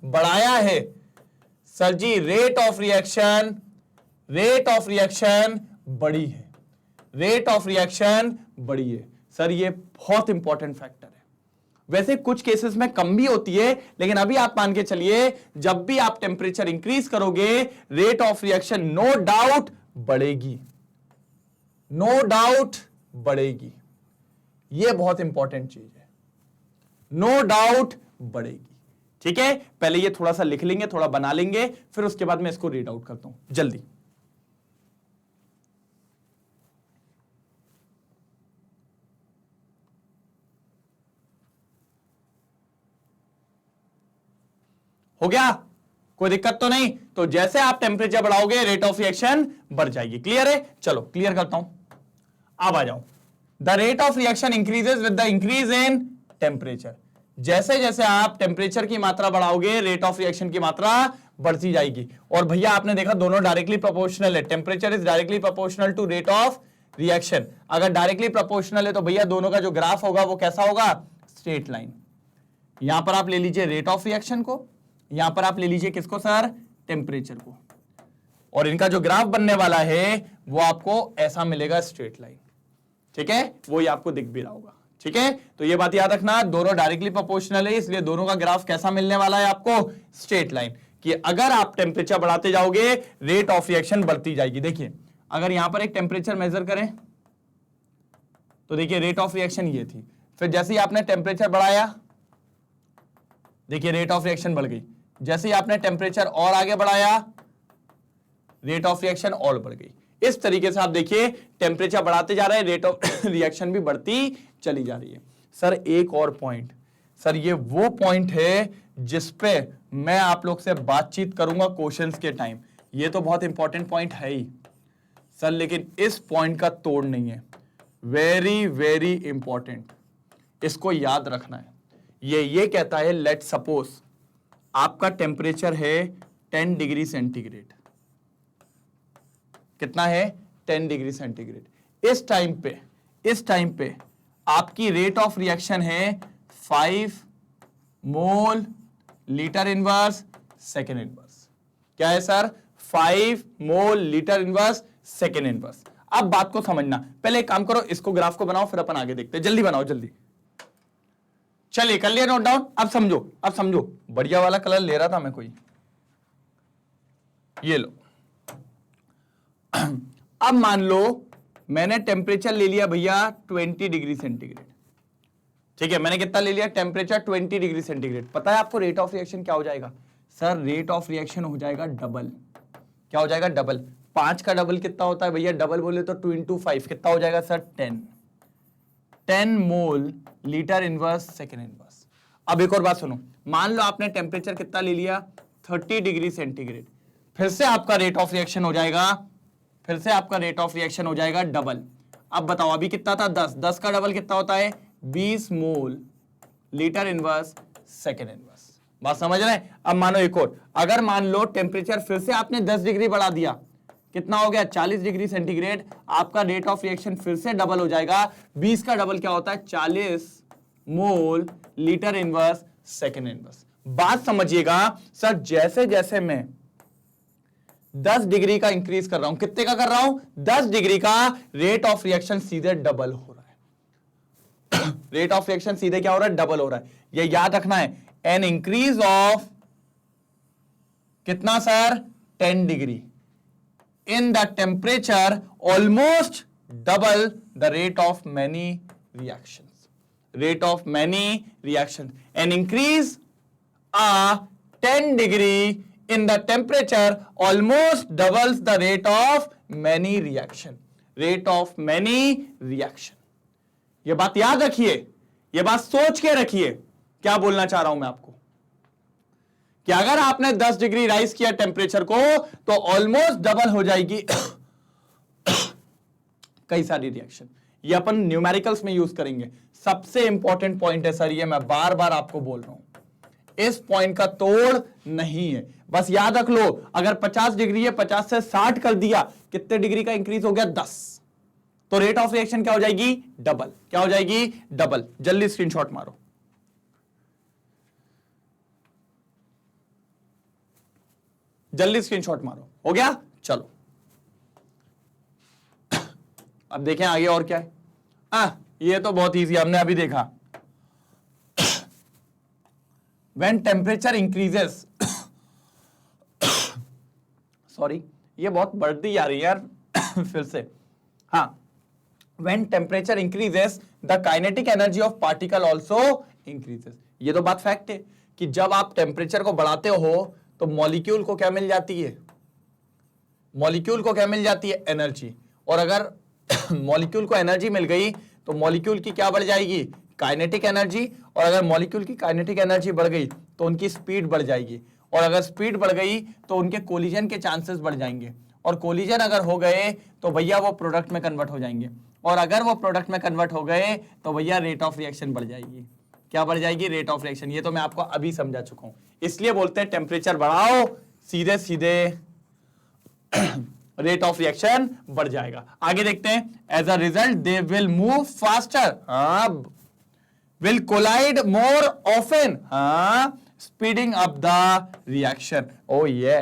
Speaker 1: बढ़ाया है sir ji, rate of reaction बढ़ी है, रेट ऑफ रिएक्शन बढ़ी है। सर ये बहुत इंपॉर्टेंट फैक्टर है। वैसे कुछ केसेस में कम भी होती है, लेकिन अभी आप मान के चलिए जब भी आप टेम्परेचर इंक्रीज करोगे rate of reaction no doubt बढ़ेगी, नो डाउट बढ़ेगी। ये बहुत इंपॉर्टेंट चीज है, नो डाउट बढ़ेगी। ठीक है, पहले ये थोड़ा सा लिख लेंगे, थोड़ा बना लेंगे, फिर उसके बाद मैं इसको रीड आउट करता हूं जल्दी। हो गया, कोई दिक्कत तो नहीं। तो जैसे आप टेम्परेचर बढ़ाओगे रेट ऑफ रिएक्शन बढ़ जाएगी। क्लियर है, चलो क्लियर करता हूं, अब आ जाओ। The rate of reaction increases with the increase in temperature. जैसे जैसे आप टेम्परेचर की मात्रा बढ़ाओगे रेट ऑफ रिएक्शन की मात्रा बढ़ती जाएगी। और भैया आपने देखा दोनों डायरेक्टली प्रोपोर्शनल है, temperature is directly proportional to rate of reaction. अगर डायरेक्टली प्रोपोर्शनल है तो भैया दोनों का जो ग्राफ होगा वो कैसा होगा, स्ट्रेट लाइन। यहां पर आप ले लीजिए रेट ऑफ रिएक्शन को, यहां पर आप ले लीजिए किसको सर, टेम्परेचर को, और इनका जो ग्राफ बनने वाला है वो आपको ऐसा मिलेगा, स्ट्रेट लाइन। ठीक है, वो ही आपको दिख भी रहा होगा। ठीक है, तो ये बात याद रखना, दोनों डायरेक्टली प्रोपोर्शनल है, इसलिए दोनों का ग्राफ कैसा मिलने वाला है आपको, स्ट्रेट लाइन। कि अगर आप टेम्परेचर बढ़ाते जाओगे रेट ऑफ रिएक्शन बढ़ती जाएगी। देखिए अगर यहां पर एक टेम्परेचर मेजर करें तो देखिए रेट ऑफ रिएक्शन ये थी, फिर जैसे ही आपने टेम्परेचर बढ़ाया देखिए रेट ऑफ रिएक्शन बढ़ गई, जैसे ही आपने टेम्परेचर और आगे बढ़ाया रेट ऑफ रिएक्शन और बढ़ गई। इस तरीके से आप देखिए टेम्परेचर बढ़ाते जा रहे हैं, रेट ऑफ रिएक्शन भी बढ़ती चली जा रही है। सर एक और पॉइंट, सर ये वो पॉइंट है जिसपे मैं आप लोग से बातचीत करूंगा क्वेश्चंस के टाइम। ये तो बहुत इंपॉर्टेंट पॉइंट है ही सर, लेकिन इस पॉइंट का तोड़ नहीं है, वेरी वेरी इंपॉर्टेंट, इसको याद रखना है। ये कहता है लेट सपोज आपका टेम्परेचर है 10 डिग्री सेंटीग्रेड, कितना है 10 डिग्री सेंटीग्रेड। इस टाइम पे आपकी रेट ऑफ रिएक्शन है 5 mole litre inverse second inverse. क्या है sir, 5 mole litre inverse second inverse. अब बात को समझना, पहले एक काम करो, इसको ग्राफ को बनाओ फिर अपन आगे देखते हैं। जल्दी बनाओ जल्दी, चलिए कर लिया नोट डाउन। अब समझो, बढ़िया वाला कलर ले रहा था मैं कोई, ये लो। अब मान लो मैंने टेम्परेचर ले लिया भैया 20 डिग्री सेंटीग्रेड। ठीक है, मैंने कितना ले लिया, टेम्परेचर 20 डिग्री सेंटीग्रेड। पता है आपको रेट ऑफ रिएक्शन क्या हो जाएगा सर, रेट ऑफ रिएक्शन हो जाएगा डबल। क्या हो जाएगा, डबल। 5 का डबल कितना होता है भैया, डबल बोले तो 2 × 5 कितना हो जाएगा sir, 10 mole litre inverse second inverse. अब एक और बात सुनो, मान लो आपने टेम्परेचर कितना ले लिया 30 डिग्री सेंटीग्रेड, फिर से आपका रेट ऑफ रिएक्शन हो जाएगा, डबल। अब बताओ अभी कितना था 10 का डबल कितना होता है 20 mole litre inverse second inverse. बात समझ रहे हैं। अब मानो एक और, अगर मान लो टेम्परेचर फिर से आपने 10 डिग्री बढ़ा दिया, कितना हो गया 40 डिग्री सेंटीग्रेड, आपका रेट ऑफ रिएक्शन फिर से डबल हो जाएगा। 20 का डबल क्या होता है 40 mole litre inverse second inverse. बात समझिएगा सर, जैसे जैसे मैं 10 डिग्री का इंक्रीज कर रहा हूं, कितने का कर रहा हूं 10 डिग्री का, रेट ऑफ रिएक्शन सीधे डबल हो रहा है। रेट ऑफ रिएक्शन सीधे क्या हो रहा है, डबल हो रहा है। ये याद रखना है, एन इंक्रीज ऑफ कितना sir 10 degree in the temperature almost double the rate of many reactions. An increase 10 degree in the temperature almost doubles the rate of many reaction. ये बात याद रखिए, ये बात सोच के रखिए। क्या बोलना चाह रहा हूं मैं आपको कि अगर आपने 10 डिग्री राइज किया टेम्परेचर को तो ऑलमोस्ट डबल हो जाएगी कई सारी रिएक्शन। ये अपन न्यूमेरिकल्स में यूज करेंगे। सबसे इंपॉर्टेंट पॉइंट है सर, ये मैं बार बार आपको बोल रहा हूं, इस पॉइंट का तोड़ नहीं है। बस याद रख लो, अगर 50 डिग्री है 50 से 60 कर दिया, कितने डिग्री का इंक्रीज हो गया 10, तो रेट ऑफ रिएक्शन क्या हो जाएगी, डबल। क्या हो जाएगी, डबल। जल्दी स्क्रीनशॉट मारो, जल्दी स्क्रीनशॉट मारो। हो गया, चलो अब देखें आगे और क्या है। ये तो बहुत इजी, हमने अभी देखा। व्हेन टेम्परेचर इंक्रीजेस, सॉरी ये बहुत बढ़ती जा रही है यार फिर से। हाँ, when temperature increases the kinetic energy of particle also increases. ये तो बात फैक्ट है कि जब आप टेम्परेचर को बढ़ाते हो तो मॉलिक्यूल को क्या मिल जाती है, एनर्जी। और अगर मॉलिक्यूल को एनर्जी मिल गई तो मॉलिक्यूल की क्या बढ़ जाएगी, काइनेटिक एनर्जी। और अगर मॉलिक्यूल की काइनेटिक एनर्जी बढ़ गई तो उनकी स्पीड बढ़ जाएगी, और अगर स्पीड बढ़ गई तो उनके कोलिजन के चांसेस बढ़ जाएंगे, और कोलिजन अगर हो गए तो भैया वो प्रोडक्ट में कन्वर्ट हो जाएंगे, और अगर वो प्रोडक्ट में कन्वर्ट हो गए तो भैया रेट ऑफ रिएक्शन बढ़ जाएगी। क्या बढ़ जाएगी, रेट ऑफ रिएक्शन। ये तो मैं आपको अभी समझा चुका हूं। इसलिए बोलते हैं टेम्परेचर बढ़ाओ सीधे सीधे रेट ऑफ रिएक्शन बढ़ जाएगा। आगे देखते हैं, as a result they will move faster, will collide more often, speeding up the reaction. ओ ये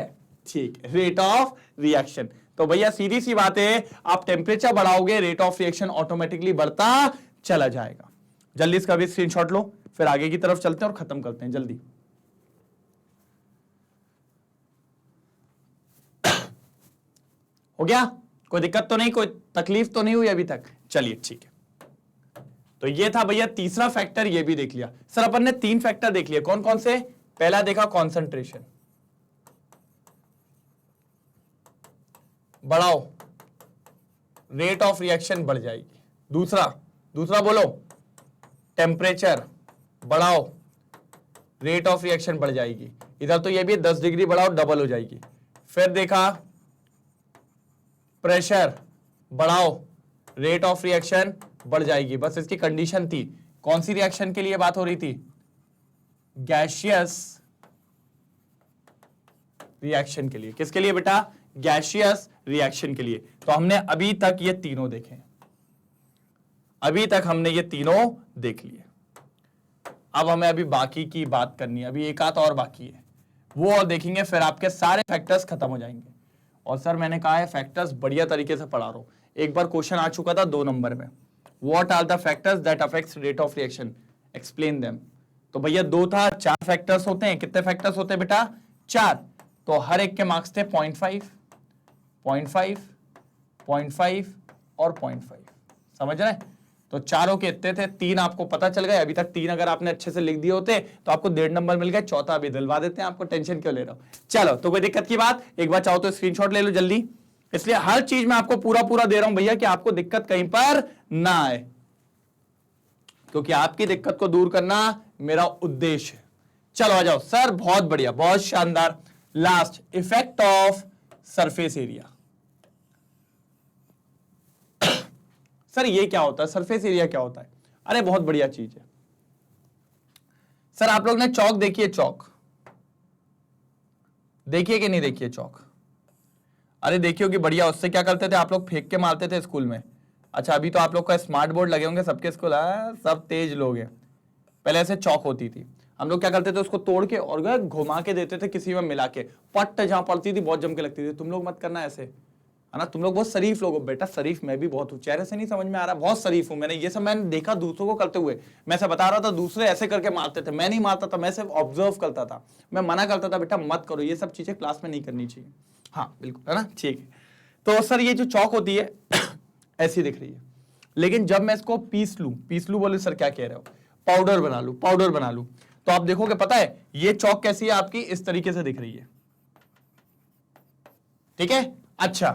Speaker 1: ठीक, रेट ऑफ रिएक्शन। तो भैया सीधी सी बात है, आप टेम्परेचर बढ़ाओगे रेट ऑफ रिएक्शन ऑटोमेटिकली बढ़ता चला जाएगा। जल्दी इसका भी स्क्रीनशॉट लो, फिर आगे की तरफ चलते हैं और खत्म करते हैं जल्दी। हो गया? कोई दिक्कत तो नहीं, कोई तकलीफ तो नहीं हुई अभी तक? चलिए ठीक है। तो ये था भैया तीसरा फैक्टर, ये भी देख लिया। सर अपन ने 3 फैक्टर देख लिए, कौन कौन से? पहला देखा कॉन्सेंट्रेशन, बढ़ाओ रेट ऑफ रिएक्शन बढ़ जाएगी। दूसरा बोलो, टेम्परेचर बढ़ाओ रेट ऑफ रिएक्शन बढ़ जाएगी। इधर तो ये भी 10 डिग्री बढ़ाओ डबल हो जाएगी। फिर देखा प्रेशर बढ़ाओ रेट ऑफ रिएक्शन बढ़ जाएगी। बस इसकी कंडीशन थी, कौन सी रिएक्शन के लिए बात हो रही थी? गैसियस रिएक्शन के लिए। किसके लिए बेटा? गैसियस रिएक्शन के लिए। तो हमने अभी तक ये तीनों देखे, अभी तक हमने ये तीनों देख लिए। अब हमें अभी बाकी की बात करनी है, अभी एक आध और बाकी है, वो और देखेंगे, फिर आपके सारे फैक्टर्स खत्म हो जाएंगे। और सर मैंने कहा है फैक्टर्स बढ़िया तरीके से पढ़ा रहा हूं। एक बार क्वेश्चन आ चुका था 2 नंबर में, what are the factors that affects rate of reaction, explain them. तो भैया 2 था, 4 फैक्टर्स होते हैं। कितने फैक्टर्स होते हैं बेटा? 4। तो हर एक के मार्क्स थे 0.5, 0.5, 0.5 और 0.5। समझ रहे हैं? तो चारों के इतने थे, 3 आपको पता चल गए। अभी तक 3 अगर आपने अच्छे से लिख दिए होते तो आपको 1.5 नंबर मिल गए, चौथा भी दिलवा देते हैं आपको, टेंशन क्यों ले रहे हो। चलो, तो कोई दिक्कत की बात, एक बार चाहो तो स्क्रीनशॉट ले लो जल्दी। इसलिए हर चीज में आपको पूरा दे रहा हूं भैया कि आपको दिक्कत कहीं पर ना आए, क्योंकि आपकी दिक्कत को दूर करना मेरा उद्देश्य है। चलो आ जाओ सर, बहुत बढ़िया, बहुत शानदार। Last, effect of surface area. Sir ये क्या होता है? सरफेस एरिया क्या होता है? अरे बहुत बढ़िया चीज है सर। आप लोग ने चौक देखी है? चौक देखिए कि नहीं देखिए चौक? अरे देखियो कि बढ़िया। उससे क्या करते थे आप लोग? फेंक के मारते थे स्कूल में। अच्छा अभी तो आप लोग का स्मार्ट बोर्ड लगे होंगे सबके स्कूल, सब तेज लोग हैं। पहले ऐसे चौक होती थी, हम लोग क्या करते थे? उसको तोड़ के और घुमा के देते थे किसी में मिला के, पट्ट जहां पड़ती थी बहुत जम के लगती थी। तुम लोग मत करना ऐसे, है ना? तुम लोग बहुत शरीफ लोग हो बेटा। शरीफ मैं भी बहुत हूँ, चेहरे से नहीं समझ में आ रहा, बहुत शरीफ हूँ। मैंने ये सब मैंने देखा दूसरों को करते हुए। मैं से बता रहा था, दूसरे ऐसे करके मारते थे, मैं नहीं मारता था, मैं सिर्फ ऑब्जर्व करता था। मैं मना करता था बेटा मत करो, ये सब चीजें क्लास में नहीं करनी चाहिए। हाँ बिल्कुल, है ना? ठीक है। तो सर ये जो चौक होती है ऐसी दिख रही है, लेकिन जब मैं इसको पीस लूं बोले सर क्या कह रहे हो? पाउडर बना लूं, तो आप देखोगे पता है ये चौक कैसी है आपकी? इस तरीके से दिख रही है। ठीक है, अच्छा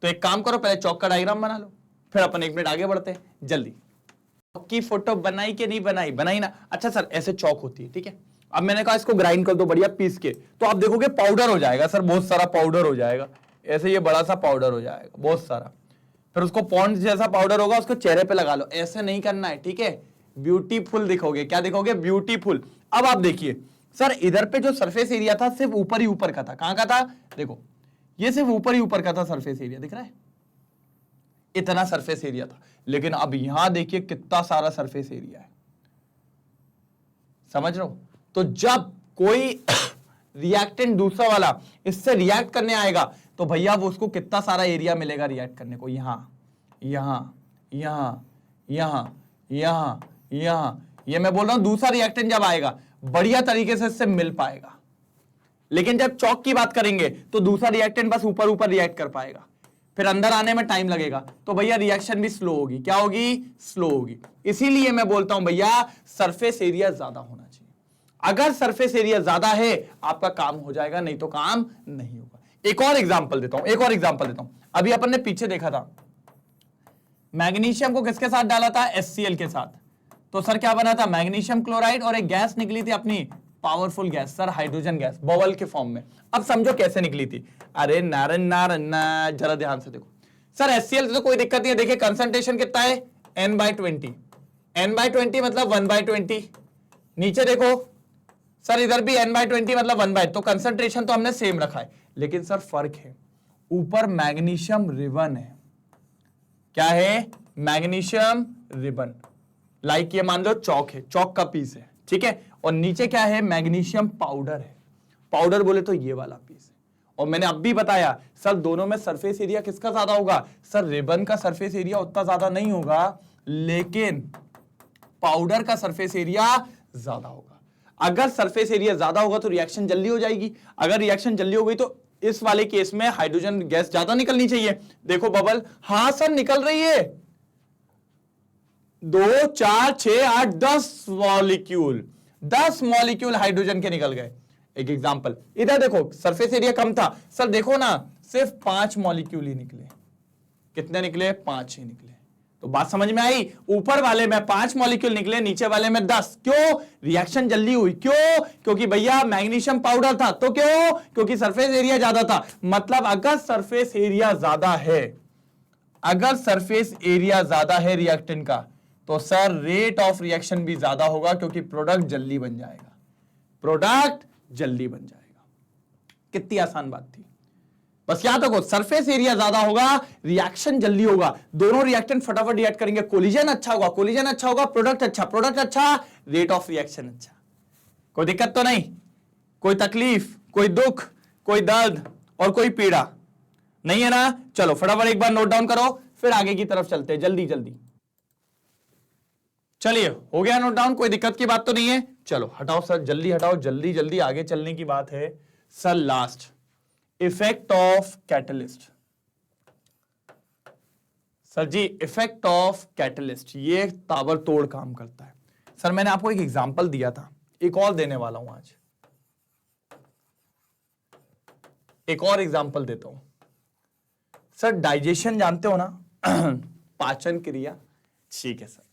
Speaker 1: तो एक काम करो, पहले चौक का डायग्राम बना लो, फिर अपन 1 मिनट आगे बढ़ते हैं जल्दी। चौक की फोटो बनाई कि नहीं बनाई? बनाई ना। अच्छा सर ऐसे चौक होती है, ठीक है। अब मैंने कहा इसको ग्राइंड कर दो बढ़िया पीस के, तो आप देखोगे पाउडर हो जाएगा सर, बहुत सारा पाउडर हो जाएगा। ऐसे ये बड़ा सा पाउडर हो जाएगा बहुत सारा। फिर उसको पॉन्ड्स जैसा पाउडर होगा, उसको चेहरे पे लगा लो। ऐसे नहीं करना है, ठीक है? ब्यूटीफुल दिखोगे। क्या दिखोगे? ब्यूटीफुल। अब आप देखिए सर, इधर पे जो सरफेस एरिया था सिर्फ ऊपर ही ऊपर का था। कहां का था? देखो ये सिर्फ ऊपर ही ऊपर का था सरफेस एरिया, दिख रहा है? इतना सरफेस एरिया था। लेकिन अब यहां देखिए कितना सारा सरफेस एरिया है, समझ रहे हो? तो जब कोई रिएक्टेंट दूसरा वाला इससे रिएक्ट करने आएगा तो भैया वो उसको कितना सारा एरिया मिलेगा रिएक्ट करने को। यहां यहां यहां यहां यहां यहां, ये मैं बोल रहा हूं दूसरा रिएक्टेंट जब आएगा बढ़िया तरीके से इससे मिल पाएगा। लेकिन जब चौक की बात करेंगे तो दूसरा रिएक्टेंट बस ऊपर ऊपर रिएक्ट कर पाएगा, फिर अंदर आने में टाइम लगेगा, तो भैया रिएक्शन भी स्लो होगी। क्या होगी? स्लो होगी। इसीलिए मैं बोलता हूं भैया सरफेस एरिया ज्यादा होना चाहिए। अगर सरफेस एरिया ज्यादा है आपका काम हो जाएगा, नहीं तो काम नहीं होगा। एक और एग्जांपल देता हूं, अभी अपन ने पीछे देखा था मैग्नीशियम को किसके साथ डाला था? HCl के साथ। तो सर क्या बना था? मैग्नीशियम क्लोराइड, और एक गैस निकली थी अपनी powerful gas sir, hydrogen gas, bubble के फॉर्म में। अब समझो कैसे निकली थी। अरे नारन जरा ध्यान से देखो सर, HCl से तो कोई दिक्कत नहीं है। देखिए कंसंट्रेशन कितना है? N/20, N/20 मतलब 1/20। नीचे देखो सर इधर भी n/20 मतलब 1/, तो कंसंट्रेशन तो हमने सेम रखा है, लेकिन सर फर्क है, ऊपर मैग्नीशियम रिबन है। क्या है? Magnesium ribbon. लाइक ये मान लो चौक है, चौक का पीस है, ठीक है, और नीचे क्या है? मैग्नीशियम पाउडर है। पाउडर बोले तो ये वाला पीस है। और मैंने अब भी बताया सर दोनों में सरफेस एरिया किसका ज्यादा होगा? सर रिबन का सरफेस एरिया उतना ज्यादा नहीं होगा, लेकिन पाउडर का सरफेस एरिया ज्यादा होगा। अगर सरफेस एरिया ज्यादा होगा तो रिएक्शन जल्दी हो जाएगी। अगर रिएक्शन जल्दी हो गई तो इस वाले केस में हाइड्रोजन गैस ज्यादा निकलनी चाहिए। देखो बबल, हां सर निकल रही है, 2 4 6 8 10 मॉलिक्यूल, 10 मॉलिक्यूल हाइड्रोजन के निकल गए। एक एग्जांपल इधर देखो, सरफेस एरिया कम था सर, देखो ना सिर्फ 5 मॉलिक्यूल ही निकले। कितने निकले? 5 ही निकले। तो बात समझ में आई? ऊपर वाले में 5 मॉलिक्यूल निकले, नीचे वाले में 10। क्यों? रिएक्शन जल्दी हुई। क्यों? क्योंकि भैया मैग्नीशियम पाउडर था। तो क्यों? क्योंकि सरफेस एरिया ज्यादा था। मतलब अगर सरफेस एरिया ज्यादा है, अगर सरफेस एरिया ज्यादा है रिएक्टेंट का, तो सर रेट ऑफ रिएक्शन भी ज्यादा होगा, क्योंकि प्रोडक्ट जल्दी बन जाएगा। प्रोडक्ट जल्दी बन जाएगा। कितनी आसान बात थी। बस याद रखो, सरफेस एरिया ज्यादा होगा, रिएक्शन जल्दी होगा, दोनों रिएक्टेंट फटाफट रिएक्ट करेंगे, कोलिजन अच्छा होगा, कोलिजन अच्छा होगा, प्रोडक्ट अच्छा, प्रोडक्ट अच्छा, रेट ऑफ रिएक्शन अच्छा। कोई दिक्कत तो नहीं? कोई तकलीफ, कोई दुख, कोई दर्द और कोई पीड़ा नहीं है ना? चलो फटाफट एक बार नोट डाउन करो, फिर आगे की तरफ चलते हैं जल्दी जल्दी। चलिए हो गया नोट डाउन, कोई दिक्कत की बात तो नहीं है। चलो हटाओ सर, जल्दी हटाओ, जल्दी जल्दी आगे चलने की बात है। Sir last, effect of catalyst. Sir ji effect of catalyst, ये ताबड़तोड़ काम करता है। सर मैंने आपको एक एग्जांपल दिया था, एक और देने वाला हूं आज, एक और एग्जांपल देता हूं। सर डाइजेशन जानते हो ना? पाचन क्रिया, ठीक है सर,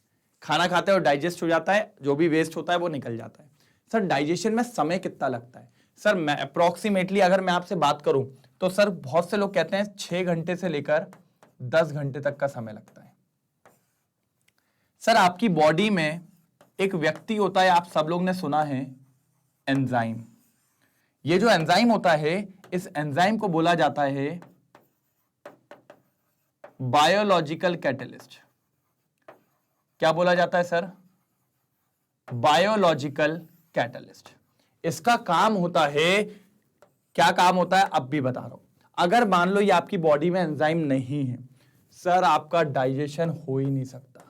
Speaker 1: खाना खाते हो डाइजेस्ट हो जाता है, जो भी वेस्ट होता है वो निकल जाता है। सर डाइजेशन में समय कितना लगता है? सर मैं अप्रोक्सीमेटली अगर मैं आपसे बात करूं तो सर बहुत से लोग कहते हैं 6 घंटे से लेकर 10 घंटे तक का समय लगता है। सर आपकी बॉडी में एक व्यक्ति होता है, आप सब लोग ने सुना है, एंजाइम। ये जो एंजाइम होता है, इस एंजाइम को बोला जाता है बायोलॉजिकल कैटलिस्ट। क्या बोला जाता है सर? Biological catalyst. इसका काम होता है, क्या काम होता है अब भी बता रहा हूं। अगर मान लो ये आपकी बॉडी में एंजाइम नहीं है, सर आपका डाइजेशन हो ही नहीं सकता।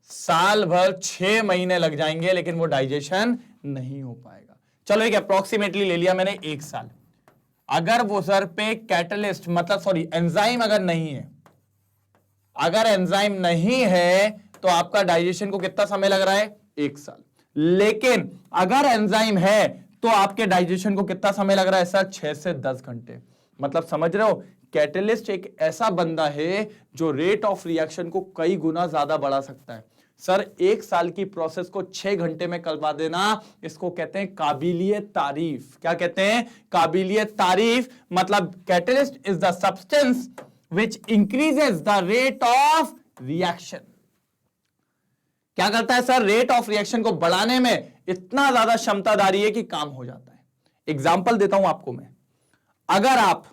Speaker 1: साल भर 6 महीने लग जाएंगे, लेकिन वो डाइजेशन नहीं हो पाएगा। चलो एक अप्रोक्सीमेटली ले लिया मैंने 1 साल। अगर वो सर पे कैटलिस्ट मतलब सॉरी एंजाइम अगर नहीं है, अगर एंजाइम नहीं है तो आपका डाइजेशन को कितना समय लग रहा है? 1 साल। लेकिन अगर एंजाइम है तो आपके डाइजेशन को कितना समय लग रहा है सर? 6 से 10 घंटे। मतलब समझ रहे हो, कैटलिस्ट एक ऐसा बंदा है जो रेट ऑफ रिएक्शन को कई गुना ज्यादा बढ़ा सकता है। सर 1 साल की प्रोसेस को 6 घंटे में करवा देना, इसको कहते हैं काबिलियत तारीफ। क्या कहते हैं? काबिलियत तारीफ। मतलब catalyst is the substance which increases the rate of reaction. क्या करता है सर? रेट ऑफ रिएक्शन को बढ़ाने में इतना ज्यादा क्षमताधारी है कि काम हो जाता है। एग्जांपल देता हूं आपको मैं। अगर आप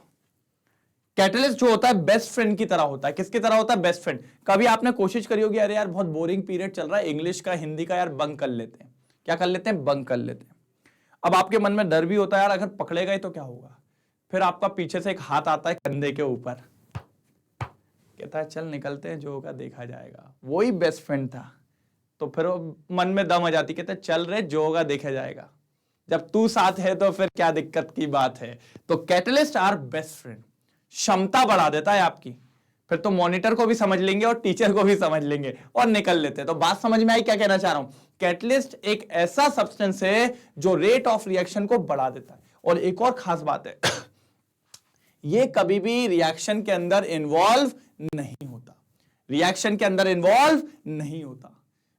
Speaker 1: कैटलिस्ट जो होता है बेस्ट फ्रेंड की तरह होता है। किसकी तरह होता है? Best friend. कभी आपने कोशिश करी होगी, अरे यार बहुत बोरिंग पीरियड चल रहा है, इंग्लिश का हिंदी का यार बंक कर लेते हैं। क्या कर लेते हैं? बंक कर लेते हैं। अब आपके मन में डर भी होता है, यार अगर पकड़े गए तो क्या होगा। फिर आपका पीछे से एक हाथ आता है कंधे के ऊपर, कहता है चल निकलते हैं, जो होगा देखा जाएगा। वही बेस्ट फ्रेंड था। तो फिर मन में दम आ जाती, कहते चल रहे, जो होगा देखा जाएगा। जब तू साथ है तो फिर क्या दिक्कत की बात है। तो कैटलिस्ट आर बेस्ट फ्रेंड। क्षमता बढ़ा देता है आपकी। फिर तो मॉनिटर को भी समझ लेंगे और टीचर को भी समझ लेंगे और निकल लेते हैं। तो बात समझ में आई क्या कहना चाह रहा हूं? कैटलिस्ट एक ऐसा सब्सटेंस है जो रेट ऑफ रिएक्शन को बढ़ा देता है। और एक और खास बात है, ये कभी भी रिएक्शन के अंदर इन्वॉल्व नहीं होता। रिएक्शन के अंदर इन्वॉल्व नहीं होता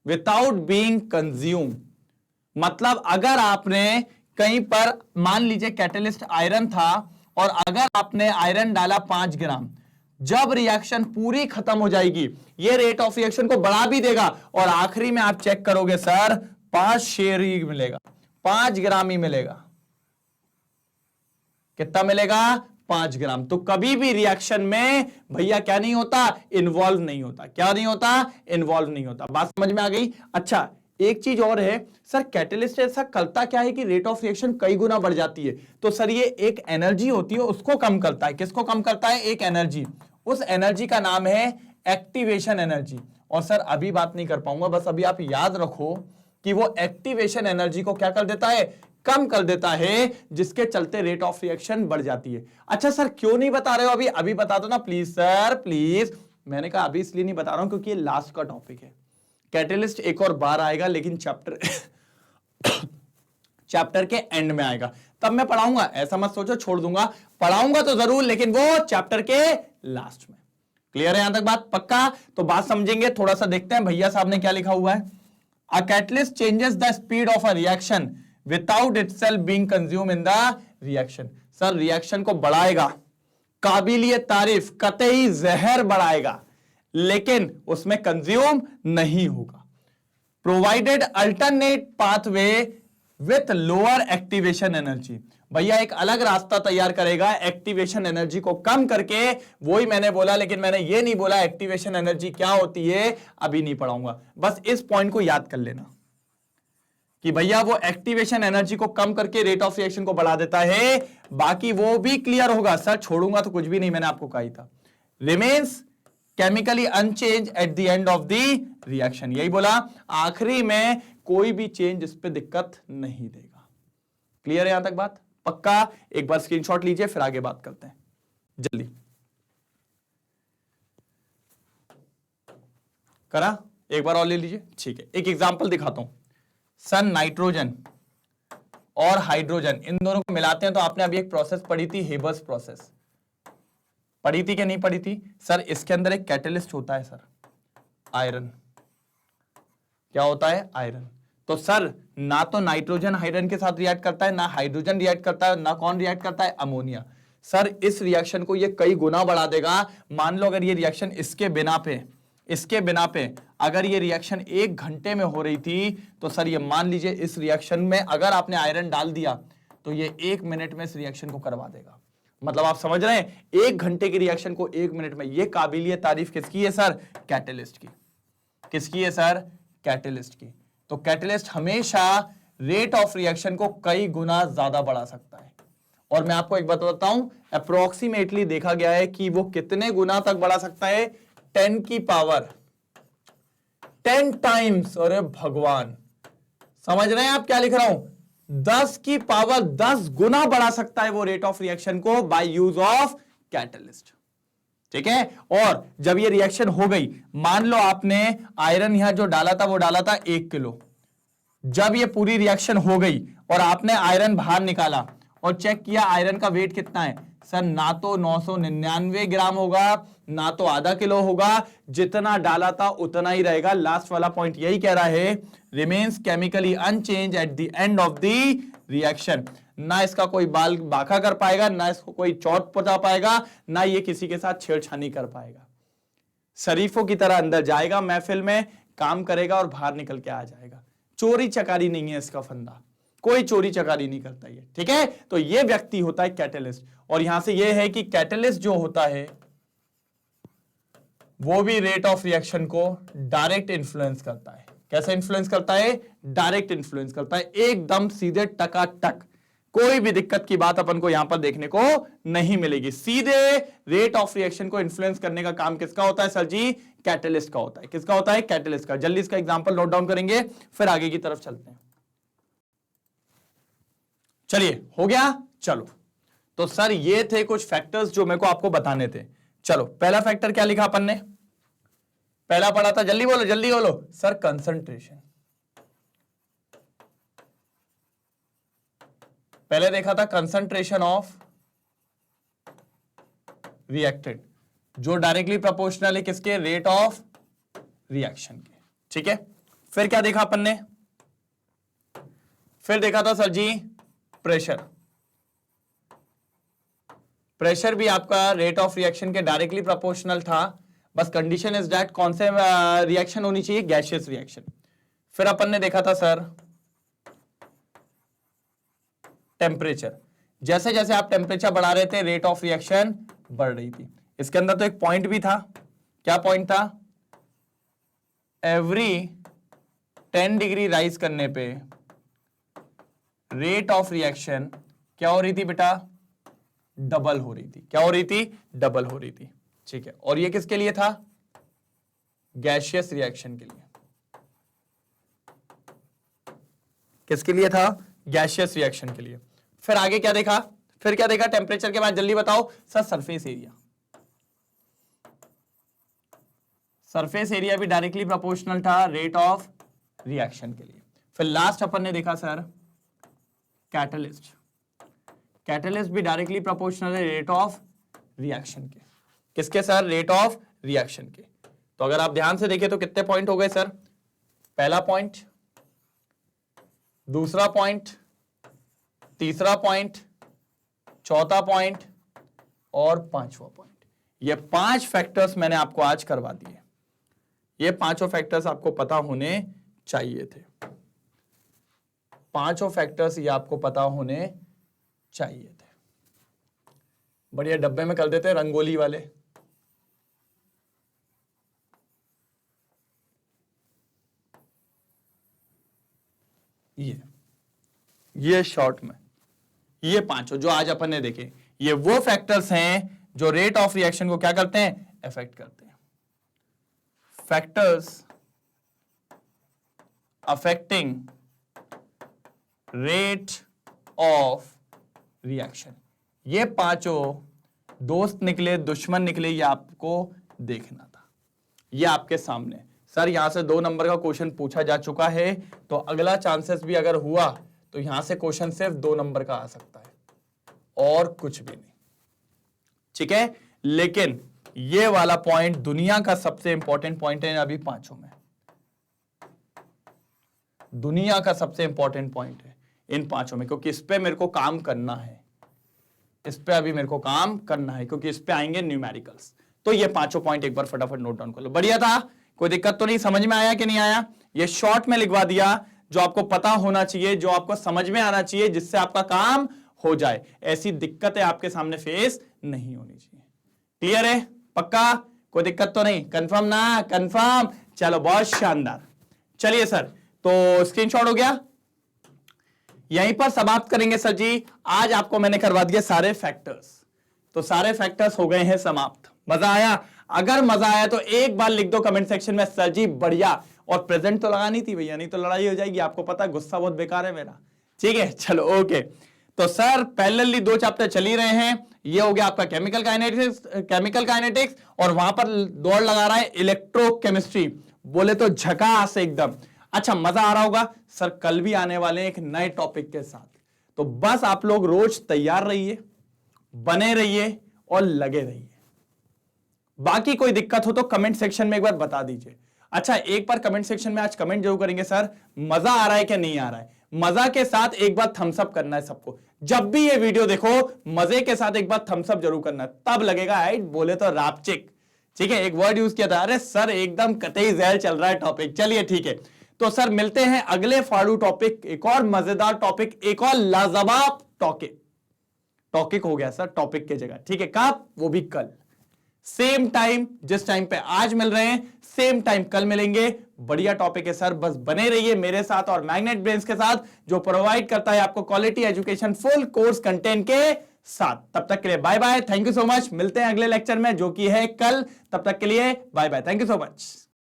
Speaker 1: विदाउट बीइंग कंज्यूम। मतलब अगर आपने कहीं पर मान लीजिए कैटलिस्ट आयरन था और अगर आपने आयरन डाला 5 ग्राम, जब रिएक्शन पूरी खत्म हो जाएगी ये रेट ऑफ रिएक्शन को बढ़ा भी देगा और आखिरी में आप चेक करोगे सर 5 शेयर ही मिलेगा, 5 ग्राम ही मिलेगा। कितना मिलेगा? 5 ग्राम। तो कभी भी रिएक्शन में भैया क्या नहीं होता? इन्वॉल्व नहीं होता। क्या नहीं होता? इन्वॉल्व नहीं होता। बात समझ में आ गई? अच्छा, एक चीज और है सर, कैटलिस्ट ऐसा करता क्या है कि रेट ऑफ रिएक्शन कई गुना बढ़ जाती है? तो सर ये एक एनर्जी होती है, उसको कम करता है। किसको कम करता है? एक एनर्जी। उस एनर्जी का नाम है एक्टिवेशन एनर्जी। और सर अभी बात नहीं कर पाऊंगा, बस अभी आप याद रखो कि वो एक्टिवेशन एनर्जी को क्या कर देता है? कम कर देता है, जिसके चलते रेट ऑफ रिएक्शन बढ़ जाती है। अच्छा सर क्यों नहीं बता रहे हो अभी? अभी बता दो ना प्लीज सर, प्लीज। मैंने कहा अभी इसलिए नहीं बता रहा हूं क्योंकि ये लास्ट का टॉपिक है। कैटलिस्ट एक और बार आएगा, लेकिन चैप्टर के एंड में आएगा, तब मैं पढ़ाऊंगा। ऐसा मत सोचो छोड़ दूंगा, पढ़ाऊंगा तो जरूर, लेकिन वो चैप्टर के लास्ट में। क्लियर है यहां तक बात? पक्का? तो बात समझेंगे, थोड़ा सा देखते हैं भैया साहब ने क्या लिखा हुआ है। A catalyst changes the speed of a reaction without itself being consume in the reaction. Sir reaction को बढ़ाएगा, काबिलियत तारीफ, कतई जहर बढ़ाएगा, लेकिन उसमें कंज्यूम नहीं होगा। Provided alternate pathway with lower activation energy. भैया एक अलग रास्ता तैयार करेगा एक्टिवेशन एनर्जी को कम करके। वही मैंने बोला, लेकिन मैंने ये नहीं बोला एक्टिवेशन एनर्जी क्या होती है, अभी नहीं पढ़ाऊंगा। बस इस पॉइंट को याद कर लेना कि भैया वो एक्टिवेशन एनर्जी को कम करके रेट ऑफ रिएक्शन को बढ़ा देता है। बाकी वो भी क्लियर होगा। सर छोड़ूंगा तो कुछ भी नहीं, मैंने आपको कहा ही था। Remains chemically unchanged at the end of the reaction, यही बोला, आखिरी में कोई भी चेंज इस पे दिक्कत नहीं देगा। क्लियर है यहां तक बात? पक्का? एक बार स्क्रीनशॉट लीजिए, फिर आगे बात करते हैं जल्दी। करा? एक बार और ले लीजिए, ठीक है। एक एग्जांपल दिखाता हूं। सन नाइट्रोजन और हाइड्रोजन, इन दोनों को मिलाते हैं तो आपने अभी एक प्रोसेस पढ़ी थी, हेबर्स प्रोसेस। पढ़ी थी कि नहीं पढ़ी थी? सर इसके अंदर एक कैटलिस्ट होता है सर, आयरन। क्या होता है? आयरन। तो सर ना तो नाइट्रोजन हाइड्रोजन के साथ रिएक्ट करता है, ना हाइड्रोजन रिएक्ट करता है, ना कौन रिएक्ट करता है? अमोनिया। सर इस रिएक्शन को ये कई गुना बढ़ा देगा। मान लो अगर ये रिएक्शन इसके बिना पे अगर ये रिएक्शन 1 घंटे में हो रही थी, तो सर ये मान लीजिए इस रिएक्शन में अगर आपने आयरन डाल दिया तो ये 1 मिनट में इस रिएक्शन को करवा देगा। मतलब आप समझ रहे हैं, 1 घंटे की रिएक्शन को 1 मिनट में। ये काबिलियत तारीफ किसकी है सर? कैटलिस्ट की। किसकी है सर? कैटलिस्ट की। तो कैटलिस्ट हमेशा रेट ऑफ रिएक्शन को कई गुना ज्यादा बढ़ा सकता है। और मैं आपको एक बात बताता हूं, अप्रोक्सीमेटली देखा गया है कि वो कितने गुना तक बढ़ा सकता है? 10 की पावर 10 टाइम्स। अरे भगवान, समझ रहे हैं आप क्या लिख रहा हूं? 10 की पावर 10 गुना बढ़ा सकता है वो रेट ऑफ रिएक्शन को बाय यूज ऑफ कैटलिस्ट। ठीक है? और जब ये रिएक्शन हो गई, मान लो आपने आयरन यहां जो डाला था वो डाला था 1 किलो। जब ये पूरी रिएक्शन हो गई और आपने आयरन बाहर निकाला और चेक किया आयरन का वेट कितना है, सर ना तो 999 ग्राम होगा, ना तो आधा किलो होगा। जितना डाला था उतना ही रहेगा। लास्ट वाला पॉइंट यही कह रहा है, remains chemically unchanged at the end of the reaction. ना इसका कोई बाल बांका कर पाएगा, ना इसको कोई चोट पहुंचा पाएगा, ना ये किसी के साथ छेड़छानी कर पाएगा। शरीफों की तरह अंदर जाएगा, महफिल में काम करेगा और बाहर निकल के आ जाएगा। चोरी चकारी नहीं है इसका फंदा, कोई चोरी चकारी नहीं करता ये। ठीक है? तो ये व्यक्ति होता है कैटलिस्ट। और यहां से ये है कि कैटलिस्ट जो होता है वो भी रेट ऑफ रिएक्शन को डायरेक्ट इन्फ्लुएंस करता है। कैसे इन्फ्लुएंस करता है? डायरेक्ट इन्फ्लुएंस करता है, एकदम सीधे टकाटक। कोई भी दिक्कत की बात अपन को यहां पर देखने को नहीं मिलेगी। सीधे रेट ऑफ रिएक्शन को इन्फ्लुएंस करने का काम किसका होता है सर जी? कैटलिस्ट का होता है। किसका होता है? कैटलिस्ट का। जल्दी इसका एग्जांपल नोट डाउन करेंगे, फिर आगे की तरफ चलते हैं। चलिए, हो गया? चलो, तो सर ये थे कुछ फैक्टर्स जो मेरे को आपको बताने थे। चलो, पहला फैक्टर क्या लिखा अपन ने? पहला पढ़ा था, जल्दी बोलो जल्दी बोलो सर। कंसंट्रेशन। पहले देखा था कंसंट्रेशन ऑफ रिएक्टेंट, जो डायरेक्टली प्रोपोर्शनल है किसके? रेट ऑफ रिएक्शन के। ठीक है? फिर क्या देखा अपन ने? फिर देखा था सर जी प्रेशर। प्रेशर भी आपका रेट ऑफ रिएक्शन के डायरेक्टली प्रोपोर्शनल था, बस कंडीशन इज दैट कौन से रिएक्शन होनी चाहिए? Gaseous reaction. फिर अपन ने देखा था सर टेम्परेचर, जैसे जैसे आप टेम्परेचर बढ़ा रहे थे रेट ऑफ रिएक्शन बढ़ रही थी। इसके अंदर तो एक पॉइंट भी था, क्या पॉइंट था? एवरी 10 डिग्री राइज करने पे रेट ऑफ रिएक्शन क्या हो रही थी बेटा? डबल हो रही थी। क्या हो रही थी? डबल हो रही थी। ठीक है, और ये किसके लिए था? गैसियस रिएक्शन के लिए। किसके लिए था? गैसियस रिएक्शन के लिए। फिर आगे क्या देखा? फिर क्या देखा टेम्परेचर के बाद? जल्दी बताओ sir. Surface area, surface area भी डायरेक्टली प्रोपोर्शनल था रेट ऑफ रिएक्शन के लिए। फिर लास्ट अपन ने देखा सर कैटलिस्ट, कैटलिस्ट भी डायरेक्टली प्रोपोर्शनल है रेट ऑफ रिएक्शन के। किसके सर? रेट ऑफ रिएक्शन के। तो अगर आप ध्यान से देखें तो कितने पॉइंट हो गए सर? पहला पॉइंट, दूसरा पॉइंट, तीसरा पॉइंट, चौथा पॉइंट और पांचवा पॉइंट। ये 5 फैक्टर्स मैंने आपको आज करवा दिए। ये पांचों फैक्टर्स आपको पता होने चाहिए थे। पांचों फैक्टर्स ये आपको पता होने चाहिए थे। बढ़िया, डब्बे में कर देते रंगोली वाले। ये शॉर्ट में ये पांचों जो आज अपन ने देखे, ये वो फैक्टर्स हैं जो रेट ऑफ रिएक्शन को क्या करते हैं? अफेक्ट करते हैं। Factors affecting rate of reaction, ये पांचों दोस्त निकले दुश्मन निकले, ये आपको देखना था। ये आपके सामने सर, यहां से 2 नंबर का क्वेश्चन पूछा जा चुका है, तो अगला चांसेस भी अगर हुआ तो यहां से क्वेश्चन सिर्फ 2 नंबर का आ सकता है और कुछ भी नहीं। ठीक है, लेकिन ये वाला पॉइंट दुनिया का सबसे इंपॉर्टेंट पॉइंट है अभी पांचों में। दुनिया का सबसे इंपॉर्टेंट पॉइंट है इन पांचों में, क्योंकि इस पे मेरे को काम करना है। इस पे अभी मेरे को काम करना है क्योंकि इस पे आएंगे न्यूमेरिकल्स। तो ये पांचों पॉइंट एक बार फटाफट नोट डाउन कर लो। बढ़िया था, कोई दिक्कत तो नहीं? समझ में आया कि नहीं आया? ये शॉर्ट में लिखवा दिया, जो आपको पता होना चाहिए, जो आपको समझ में आना चाहिए, जिससे आपका काम हो जाए। ऐसी दिक्कतें आपके सामने फेस नहीं होनी चाहिए। क्लियर है? पक्का? कोई दिक्कत तो नहीं? कंफर्म ना? कंफर्म। चलो बहुत शानदार। चलिए सर, तो स्क्रीनशॉट हो गया, यहीं पर समाप्त करेंगे सर जी। आज आपको मैंने करवा दिए सारे फैक्टर्स, तो सारे फैक्टर्स हो गए हैं समाप्त। मजा आया? अगर मजा आया तो एक बार लिख दो कमेंट सेक्शन में सर जी बढ़िया। और प्रेजेंट तो लगानी थी भैया, नहीं तो लड़ाई हो जाएगी। आपको पता गुस्सा बहुत बेकार है मेरा। ठीक है, चलो ओके। तो सर पैरेलली 2 चैप्टर चल ही रहे हैं। ये हो गया आपका केमिकल काइनेटिक्स, और वहां पर दौड़ लगा रहा है इलेक्ट्रोकेमिस्ट्री। बोले तो झकास एकदम। अच्छा, मजा आ रहा होगा सर। कल भी आने वाले हैं एक नए टॉपिक के साथ, तो बस आप लोग रोज तैयार रहिए, बने रहिए और लगे रहिए। बाकी कोई दिक्कत हो तो कमेंट सेक्शन में एक बार बता दीजिए। अच्छा, एक बार कमेंट सेक्शन में आज कमेंट जरूर करेंगे सर, मजा आ रहा है कि नहीं आ रहा है। मजा के साथ एक बार थम्स अप करना है सबको। जब भी ये वीडियो देखो मजे के साथ एक बार थम्स अप जरूर करना है, तब लगेगा हाइट बोले तो रापचिक। ठीक है, एक वर्ड यूज किया था, अरे सर एकदम कतई जहर चल रहा है टॉपिक। चलिए ठीक है, तो सर मिलते हैं अगले फाड़ू टॉपिक, एक और मजेदार टॉपिक, एक और लाजवाब टॉपिक हो गया सर टॉपिक की जगह। ठीक है, कब? वो भी कल सेम टाइम। जिस टाइम पे आज मिल रहे हैं सेम टाइम कल मिलेंगे। बढ़िया टॉपिक है सर, बस बने रहिए मेरे साथ और मैग्नेट ब्रेन्स के साथ, जो प्रोवाइड करता है आपको quality education full course content के साथ। तब तक के लिए bye bye, thank you so much. मिलते हैं अगले लेक्चर में जो कि है कल। तब तक के लिए bye bye, thank you so much.